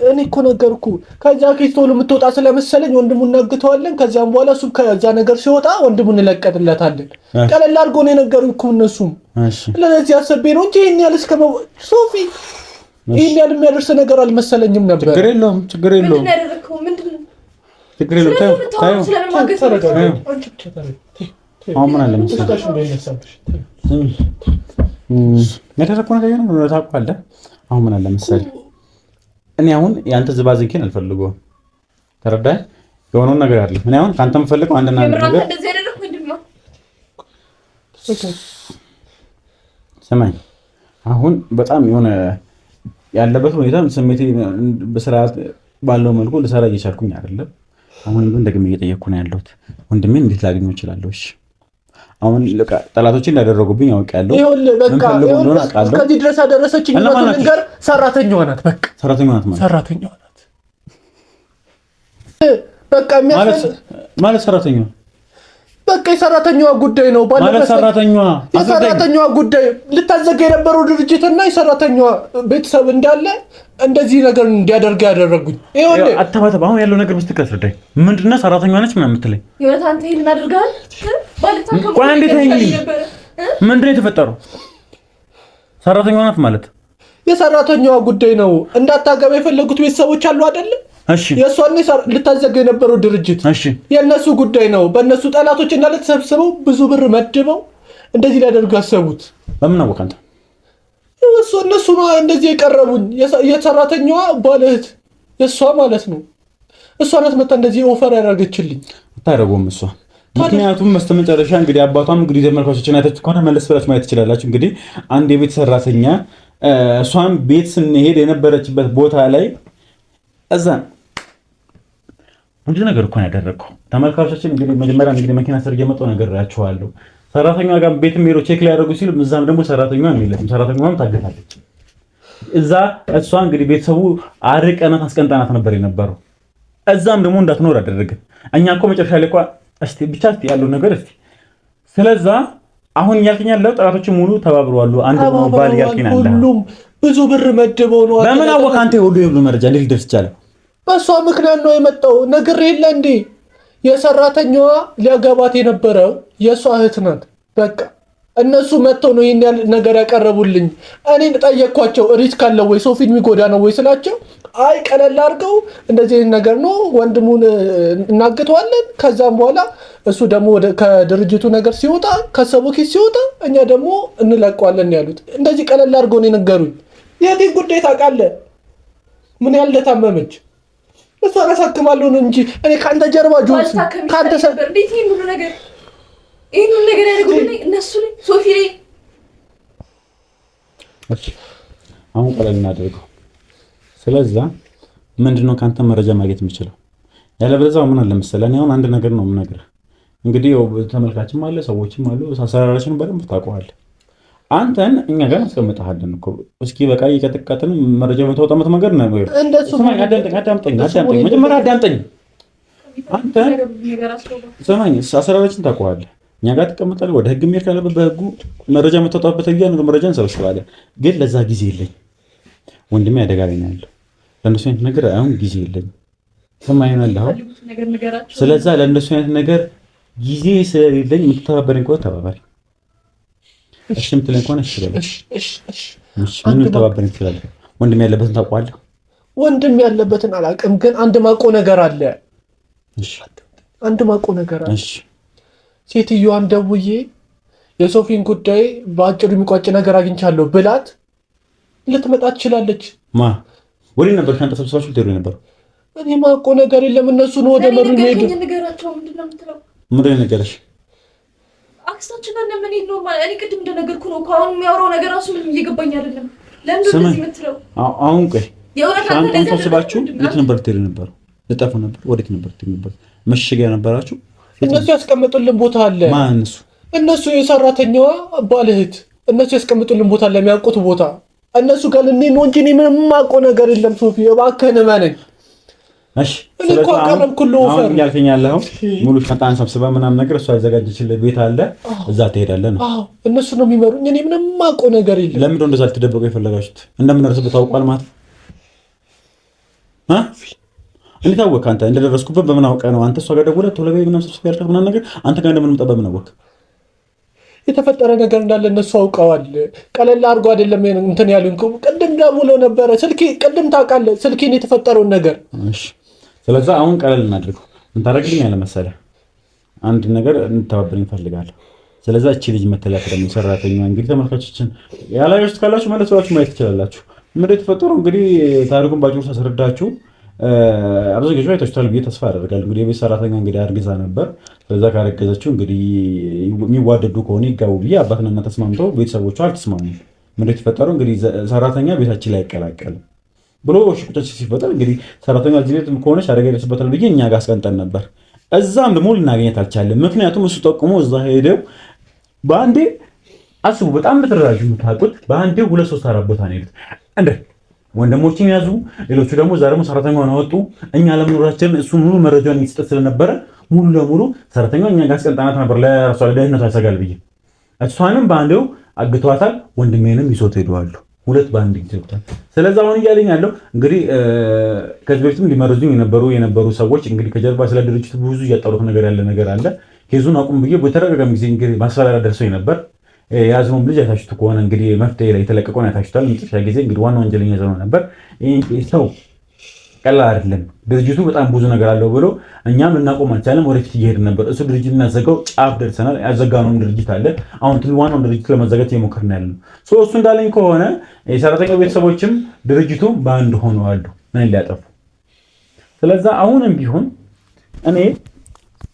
እኔ እኮ ነገርኩህ። ከዛ ኬስቶሉ የምትወጣ ስለመሰለኝ ወንድሙን እናግተዋለን። ከዛም በኋላ እሱ ከዛ ነገር ሲወጣ ወንድሙን እንለቀጥለታለን። ቀለል አድርጎ ነው የነገሩኝ እኮ እነሱም። ለዚህ አሰቤ ነው እንጂ ይሄን ያህል ሶፊ ይሄን ያህል የሚያደርስ ነገር አልመሰለኝም ነበር። ችግር የለውም። ችግር የለውም። አሁን ምን አለ መሰለህ ያደረኩት ነገር ነው ታውቃለህ። አሁን ምን አለ መሰለህ እኔ አሁን ያንተ ዝባዝንኬን አልፈልገውም። ተረዳኸኝ? የሆነውን ነገር አይደለም። እኔ አሁን ካንተ የምፈልገው አንድና አንድ ነገር ሰማኝ። አሁን በጣም የሆነ ያለበት ሁኔታ ስሜቴ በስርዓት ባለው መልኩ ልሰራ እየቻልኩኝ አይደለም። አሁን ግን ደግሜ እየጠየቅኩ ነው ያለሁት። ወንድሜን እንዴት ላገኘው እችላለሁ? እሺ አሁን ጠላቶችን እንዳደረጉብኝ አውቃለሁ። ይኸውልህ በቃ እስከዚህ ድረስ ያደረሰችኝ ነገር ሰራተኛዋ ናት። በቃ ሰራተኛዋ ናት። በቃ ማለት ሰራተኛዋ በቃ የሰራተኛዋ ጉዳይ ነው። ማለት የሰራተኛዋ ጉዳይ ልታዘጋ የነበረው ድርጅትና የሰራተኛዋ ቤተሰብ እንዳለ እንደዚህ ነገር እንዲያደርግ ያደረጉኝ። ይኸውልህ አታባተባ። አሁን ያለው ነገር በስትክክል አስረዳኝ። ምንድነው ሰራተኛዋ ነች ምናምን የምትለኝ? የሆነ አንተ ይሄን አድርጋል ባልታከም ምንድነው የተፈጠረው? ሰራተኛዋ ናት ማለት የሰራተኛዋ ጉዳይ ነው። እንዳታገባ የፈለጉት ቤተሰቦች አሉ አይደል? እሺ የእሷን ልታዘጋ የነበረው ድርጅት የእነሱ ጉዳይ ነው። በእነሱ ጠላቶች እንዳለ ተሰብስበው ብዙ ብር መድበው እንደዚህ ሊያደርጉ ያሰቡት። በምን አወቅ አንተ? እነሱ ነው እንደዚህ የቀረቡኝ። የሰራተኛዋ ባለእህት የእሷ ማለት ነው። እሷ ናት መታ እንደዚህ ኦፈር ያደረገችልኝ። አታደርገውም እሷ። ምክንያቱም በስተመጨረሻ እንግዲህ አባቷም እንግዲህ ተመልካቾችን አይታችሁ ከሆነ መለስ ብላችሁ ማየት ትችላላችሁ። እንግዲህ አንድ የቤት ሰራተኛ እሷን ቤት ስንሄድ የነበረችበት ቦታ ላይ እዛ ብዙ ነገር እኮ ነው ያደረገው። ተመልካቾችን እንግዲህ መጀመሪያ እንግዲህ መኪና ስር እየመጣሁ ነግሬያችኋለሁ። ሰራተኛዋ ጋር ቤት ሄዶ ቼክ ሊያደርጉ ሲሉ እዛም ደግሞ ሰራተኛዋ የለችም። ሰራተኛዋም ታገታለች። እዛ እሷ እንግዲህ ቤተሰቡ አርቀናት አስቀንጣናት ነበር የነበረው። እዛም ደግሞ እንዳትኖር አደረግን። እኛ እኮ መጨረሻ ላይ እኮ እስቲ ብቻ እስቲ ያለው ነገር እስቲ ስለዛ አሁን እያልከኝ ያለው ጠላቶች ሙሉ ተባብረዋል። አንድ ነው ባል እያልከኝ ያለው ሁሉም ብዙ ብር መድበው ነው። በምን አወቅ አንተ? ሁሉ መረጃ እንዴት ሊደርስ ይችላል? በሷ ምክንያት ነው የመጣው። ነገር የለ እንዴ የሰራተኛዋ ሊያገባት የነበረው የሷ እህት ናት። በቃ እነሱ መጥተው ነው ይሄን ያህል ነገር ያቀረቡልኝ። እኔን ጠየቅኳቸው ሪስክ አለው ወይ ሶፊን የሚጎዳ ነው ወይ ስላቸው አይ ቀለል አድርገው እንደዚህ ነገር ነው ወንድሙን እናግተዋለን። ከዛም በኋላ እሱ ደግሞ ከድርጅቱ ነገር ሲወጣ ከሰቡ ኪስ ሲወጣ እኛ ደግሞ እንለቀዋለን ያሉት። እንደዚህ ቀለል አድርገው ነው የነገሩኝ። የዚህ ጉዳይ ታውቃለህ ምን ያህል እንደታመመች እሷ አሳክማለሁ ነው እንጂ እኔ ካንተ ጀርባ ጆስ ካንተ ሰበር እንዴት ይሄን ሁሉ ነገር ያደርጉልኝ እነሱ ላይ ሶፊ ላይ አሁን ቀለል እናድርገው። ስለዛ ምንድነው ካንተ መረጃ ማግኘት የምችለው? ያለበለዚያ ምን አለ መሰለህ፣ እኔ አሁን አንድ ነገር ነው የምነግርህ። እንግዲህ ተመልካችም አለ ሰዎችም አሉ፣ አሰራራችንን በደንብ ታውቀዋለህ። አንተን እኛ ጋር አስቀምጠሃለን እኮ እስኪ በቃ እየቀጠቀጥን መረጃ በተወጣመት መንገድ ነው። ስማኝ፣ አዳምጠኝ መጀመሪያ አዳምጠኝ። አንተ ስማኝ፣ አሰራራችን ታውቀዋለህ። እኛ ጋር ትቀመጣለህ። ወደ ህግ የሚሄድ ካለበት በህጉ መረጃ የምታወጣበት እያንዳንዱ መረጃ እንሰበስባለን። ግን ለዛ ጊዜ የለኝ ወንድሜ፣ አደጋ ላይ ነው ያለው። ለእነሱ አይነት ነገር አሁን ጊዜ የለኝ። ሰማኸኝ? ስለዛ ለእነሱ አይነት ነገር ጊዜ ስለሌለኝ የምትተባበረኝ ከሆነ ተባባሪ። እሺ የምትለኝ ከሆነ እሺ በለኝ። ምን ልተባበረኝ ትችላለህ? ወንድሜ ያለበትን ታውቀዋለህ? ወንድሜ ያለበትን አላውቅም፣ ግን አንድ ማቆ ነገር አለ። አንድ ማቆ ነገር አለ። ሴትዮዋን ደውዬ የሶፊን ጉዳይ በአጭሩ የሚቋጭ ነገር አግኝቻለሁ ብላት ልትመጣ ትችላለች። ማ ወዴት ነበር? ሻንጣ ሰብስባችሁ ልትሄዱ ነበር? እኔ ማቆ ነገር የለም። እነሱ ነው ወደ መሩ ሄዱ። ምንድን ነው ነገረሽ? አክስታችን ጋር ለምን ሄድ ነው ማለት? እኔ ቅድም እንደነገርኩ ነው። አሁን የሚያወራው ነገር ራሱ ምንም እየገባኝ አይደለም። ለምን እንደዚህ የምትለው? አሁን ቆይ ሻንጣን ሰብስባችሁ የት ነበር ልትሄዱ ነበር? ልጠፉ ነበር? ወዴት ነበር ልትሄዱ ነበር? መሸጊያ ነበራችሁ? እነሱ ያስቀምጡልን ቦታ አለ። ማን እነሱ የሰራተኛዋ ባለእህት እነሱ ያስቀምጡልን ቦታ አለ፣ የሚያውቁት ቦታ። እነሱ ጋር ልንሄድ ነው እንጂ እኔ ምንም የማውቀው ነገር የለም። ሶፊ እባክህን እመነኝ። እሺ ስለዚህ አሁን ያልከኝ ያለው ሙሉ ሻንጣን ሰብስባ ምናምን ነገር እሷ ያዘጋጀችልህ ቤት አለ፣ እዛ ትሄዳለህ ነው? አዎ እነሱ ነው የሚመሩኝ። እኔ ምንም የማውቀው ነገር የለም። ለምን እንደዛ ልትደበቁ የፈለጋችሁት? እንደምንደርስበት ታውቋል ማለት እንዴት አወቅህ? አንተ እንደደረስኩበት በምን አውቀህ ነው? አንተ እሷ ጋር ደውለህ ቶሎ በይ ምናምን ሰብስቤ ያልካት ምናምን ነገር አንተ ጋር እንደምንመጣ በምን አወቅህ? የተፈጠረ ነገር እንዳለ እነሱ አውቀዋል። ቀለል አድርጎ አይደለም እንትን ያሉኝ። ቅድም ደውለው ነበረ ስልኬ። ቅድም ታውቃለህ ስልኬን የተፈጠረውን ነገር። እሺ ስለዚህ አሁን ቀለል እናድርገው። ምን ታደርግልኛለህ መሰለህ? አንድ ነገር እንተባበረኝ እፈልጋለሁ። ስለዚህ እቺ ልጅ መተላከ ደግሞ ሰራተኛ እንግዲህ ተመልካቾችን ያላያችሁት ካላችሁ መለስ ብላችሁ ማየት ትችላላችሁ። ምንድን ነው የተፈጠረው? እንግዲህ ታሪኩን ባጭሩ ሳስረዳችሁ አብዛኞቹ አይታችሁታል ብዬ ተስፋ አደርጋለሁ። እንግዲህ የቤት ሰራተኛ እንግዲህ አርግዛ ነበር። ስለዛ ካረገዘችው እንግዲህ የሚዋደዱ ከሆነ ይጋቡ ብዬ አባትና እናት ተስማምተው ቤተሰቦቿ አልተስማሙም። ምንድን ነው የተፈጠረው? እንግዲህ ሰራተኛ ቤታችን ላይ አይቀላቀልም ብሎ ሽቁጫች ሲፈጠር እንግዲህ ሰራተኛ እዚህ ቤት ከሆነች አደጋ ይደርስበታል ብዬ እኛ ጋር አስቀምጠን ነበር። እዛም ደግሞ ልናገኘት አልቻለም። ምክንያቱም እሱ ጠቁሞ እዛ ሄደው በአንዴ አስቡ፣ በጣም በተደራጁ የምታውቁት በአንዴ 2 3 4 ቦታ ነው የሄዱት። እንደ ወንድሞችን ያዙ፣ ሌሎቹ ደግሞ እዛ ደግሞ ሰራተኛውን አወጡ። እኛ ለመኖራችን እሱ ሙሉ መረጃውን ይስጠት ስለነበረ ሙሉ ለሙሉ ሰራተኛው እኛ ጋር አስቀምጠናት ነበር። ለራሷ ለደህንነቷ ያሰጋል ብዬ እሷንም በአንዴው አግተዋታል። ወንድሜንም ይዞት ሄደዋል። 2 በአንድ ጊዜ ይወጣል። ስለዚህ አሁን እያለኝ ያለው እንግዲህ ከዚህ በፊትም ሊመረዙኝ የነበሩ ሰዎች እንግዲህ ከጀርባ ስለ ድርጅቱ ብዙ እያጣሩት ነገር ያለ ነገር አለ። ኬዙን አቁም ብዬ በተደጋጋሚ ጊዜ እንግዲህ ማስፈራሪያ ደርሶኝ ነበር። የያዝነውም ልጅ አይታችሁት ከሆነ እንግዲህ መፍትሄ ላይ የተለቀቀውን አይታችሁታል። መጨረሻ ጊዜ እንግዲህ ዋና ወንጀለኛ ይዘው ነበር። ይሄ ሰው ቀላል አይደለም። ድርጅቱ በጣም ብዙ ነገር አለው ብሎ እኛም ልናቆም አልቻለም። ወደፊት እየሄድን ነበር። እሱ ድርጅት እናዘጋው ጫፍ ደርሰናል። ያዘጋነውም ድርጅት አለ። አሁን ዋናውን ድርጅት ለመዘጋት እየሞከርን ያለ ነው። እሱ እንዳለኝ ከሆነ የሰራተኛው ቤተሰቦችም ድርጅቱ በአንድ ሆነዋል ምን ሊያጠፉ። ስለዛ አሁንም ቢሆን እኔ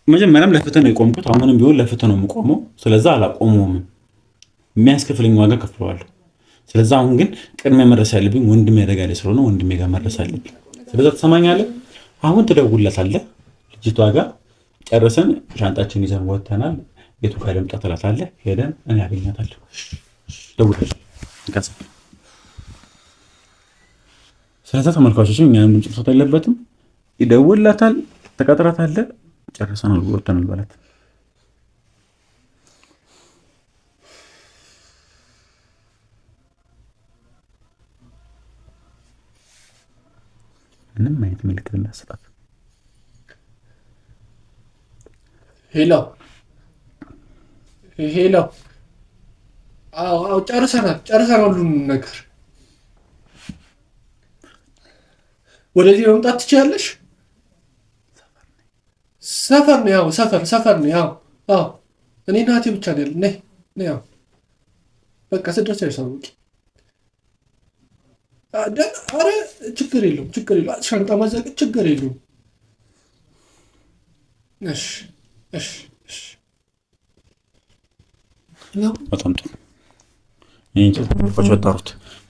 መጀመሪያም ለፍትህ ነው የቆምኩት። አሁንም ቢሆን ለፍትህ ነው የምቆመው። ስለዛ አላቆመውም። የሚያስከፍለኝ ዋጋ ከፍለዋለሁ። ስለዛ አሁን ግን ቅድሚያ መድረስ ያለብኝ ወንድሜ አደጋ ላይ ስለሆነ ወንድሜ ጋር መድረስ አለብኝ። ስለዛ ትሰማኛለህ? አሁን ትደውልላታለህ ልጅቷ ጋር ጨርሰን ሻንጣችን ይዘን ወጥተናል። የቱ ጋር ልምጣ ትላታለህ። ሄደን እኔ አገኛታለሁ። ደውልልኝ እንካሳ። ስለዛ ተመልካቾች እኛንም ድምጽ መስጠት የለበትም። ይደውልላታል፣ ተቀጥራታለህ። ጨርሰናል፣ ወጥተናል ማለት ምንም አይነት ምልክት እንዳሰጣት። ሄሎ አዎ ጨርሰናል ሁሉንም ነገር። ወደዚህ መምጣት ትችያለሽ። ሰፈር ነው ያው ሰፈር ነው ያው። አዎ እኔ ናቴ ብቻ ነው ያለ። ነይ ያው በቃ ስደርስ ያሳውቂ። አረ ችግር የለውም ሻንጣ ማዘጋጀት ችግር የለውም። እሺ በጣም ጥሩ።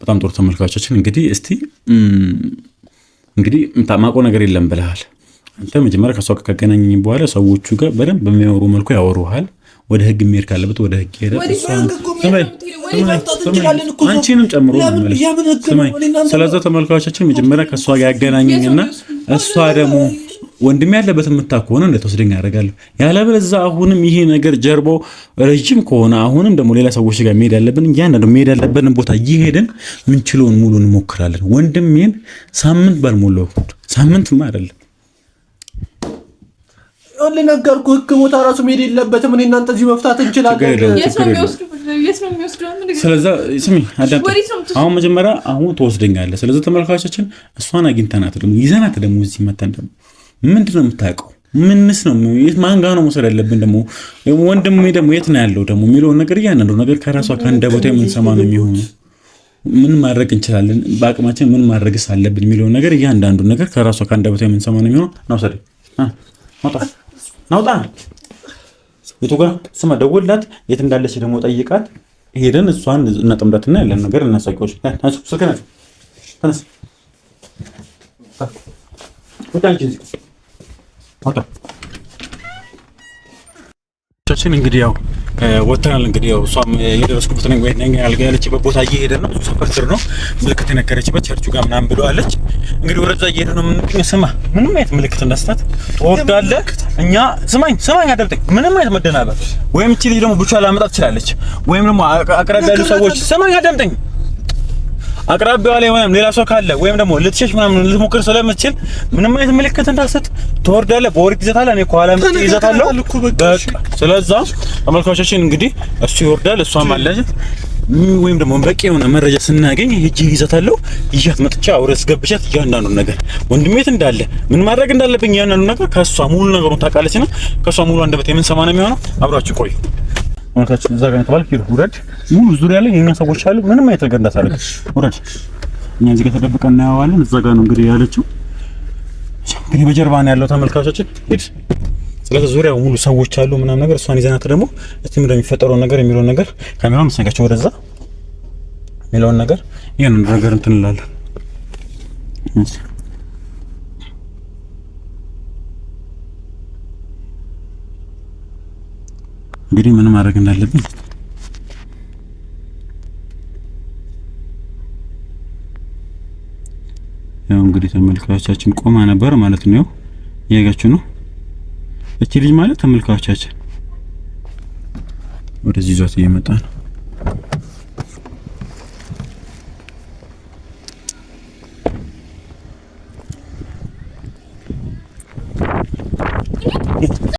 በጣም ጥሩ ተመልካቾችን እንግዲህ እስቲ እንግዲህ የምታማቀው ነገር የለም ብለሃል አንተ። መጀመሪያ ከሷ ጋር ካገናኘኝ በኋላ ሰዎቹ ጋር በደንብ በሚያወሩ መልኩ ያወሩሃል። ወደ ህግ የሚሄድ ካለበት ወደ ህግ ይሄዳል። አንቺንም ጨምሮ ስለዛ ተመልካቾችን መጀመሪያ ከሷ ጋር ያገናኘኝና እሷ ደግሞ ወንድሜ ያለበት የምታውቅ ከሆነ እንደተወስደኝ ያደርጋለሁ። ያለበለዚያ አሁንም ይሄ ነገር ጀርባው ረጅም ከሆነ አሁንም ደግሞ ሌላ ሰዎች ጋር መሄድ ያለብን እያንዳንዱ መሄድ ያለብን ቦታ እየሄድን ምንችለውን ሙሉ እንሞክራለን። ወንድሜን ሳምንት ባልሞላው ሳምንትማ አይደለም ነገርኩ። ህግ ቦታ ራሱ መሄድ የለበትም። እኔ እናንተ እዚህ መፍታት እንችላለን። ስለዛ ስሚ አሁን መጀመሪያ አሁን ትወስደኛለህ። ስለዚህ ተመልካቾችን እሷን አግኝተናት ደግሞ ይዘናት ደግሞ እዚህ መተን ደግሞ ምንድን ነው የምታውቀው? ምንስ ነው ማን ጋር ነው መውሰድ ያለብን? ደግሞ ወንድሜ ደግሞ የት ነው ያለው ደግሞ የሚለውን ነገር እያንዳንዱ ነገር ከራሷ ከአንደበቷ የምንሰማ ነው የሚሆነው። ምን ማድረግ እንችላለን፣ በአቅማችን ምን ማድረግስ አለብን የሚለውን ነገር እያንዳንዱ ነገር ከራሷ ከአንደበቷ የምንሰማ ነው የሚሆነው። ናውሰድ ናውጣ የቱ ጋር ስማ፣ ደውልላት። የት እንዳለች ደግሞ ጠይቃት። ሄደን እሷን እናጠምዳትና ያለን ነገር እናሳቂዎች። ተነስ እንግዲህ ያው ወተናል። እንግዲህ ያው እሷም የደረስኩበት ነው ወይ ነኝ ያለችበት ቦታ እየሄደ ነው። ሰፈር ስር ነው ምልክት የነገረችበት ቸርቹ ጋር ምናምን ብለዋለች። እንግዲህ ወረዛ እየሄደ ነው። ምን ስማ፣ ምንም አይነት ምልክት እንዳስታት ትወርዳለህ። እኛ ስማኝ አደምጠኝ። ምንም አይነት መደናበር ወይም እቺ ልጅ ደግሞ ብቻ ላመጣ ትችላለች፣ ወይም ደግሞ አቅራቢ ያሉ ሰዎች ስማኝ አደምጠኝ አቅራቢዋ ላይ ወይም ሌላ ሰው ካለ ወይም ደግሞ ልትሸሽ ምናምን ልትሞክር ስለምትችል ምንም አይነት ምልክት እንዳሰጥ ትወርዳለህ። በወርቅ ይዘታለህ፣ እኔ ከኋላ ይዘታለሁ። በቃ ስለዛ ተመልካቾችን እንግዲህ እሱ ይወርዳል፣ እሷም አለች። ወይም ደግሞ በቂ የሆነ መረጃ ስናገኝ ሂጂ ይዘታለሁ። ይያት መጥቻ አውረስ ገብቻት እያንዳንዱ ነገር ወንድሜት እንዳለ ምን ማድረግ እንዳለብኝ እያንዳንዱ ነገር ከሷ ሙሉ ነገሩን ታውቃለችና ከሷ ሙሉ አንደበት የምንሰማ ነው የሚሆነው። አብራችሁ ቆዩ። ወንካች እዛ ጋር ተባል ሂዱ፣ ውረድ። ሙሉ ዙሪያ ላይ የኛ ሰዎች አሉ። ምንም አይነት ነገር እንዳታረግ ውረድ። እኛ እዚህ ጋር ተደብቀን እናያዋለን። እዛ ጋር ነው እንግዲህ ያለችው። እንግዲህ በጀርባ ነው ያለው ተመልካቾችን ሂድ። ስለዚህ ዙሪያው ሙሉ ሰዎች አሉ ምናምን ነገር። እሷን ይዘናት ደግሞ እስቲ ምን እንደሚፈጠረው ነገር የሚለውን ነገር ካሜራውን መስነጋቸው ወደዛ የሚለውን ነገር ይሄን ነገር እንትን እንላለን። እንግዲህ ምን ማድረግ እንዳለብን ያው እንግዲህ ተመልካቾቻችን ቆማ ነበር ማለት ነው። ያያችሁ ነው እቺ ልጅ ማለት ተመልካቾቻችን ወደዚህ ይዟት እየመጣ ነው።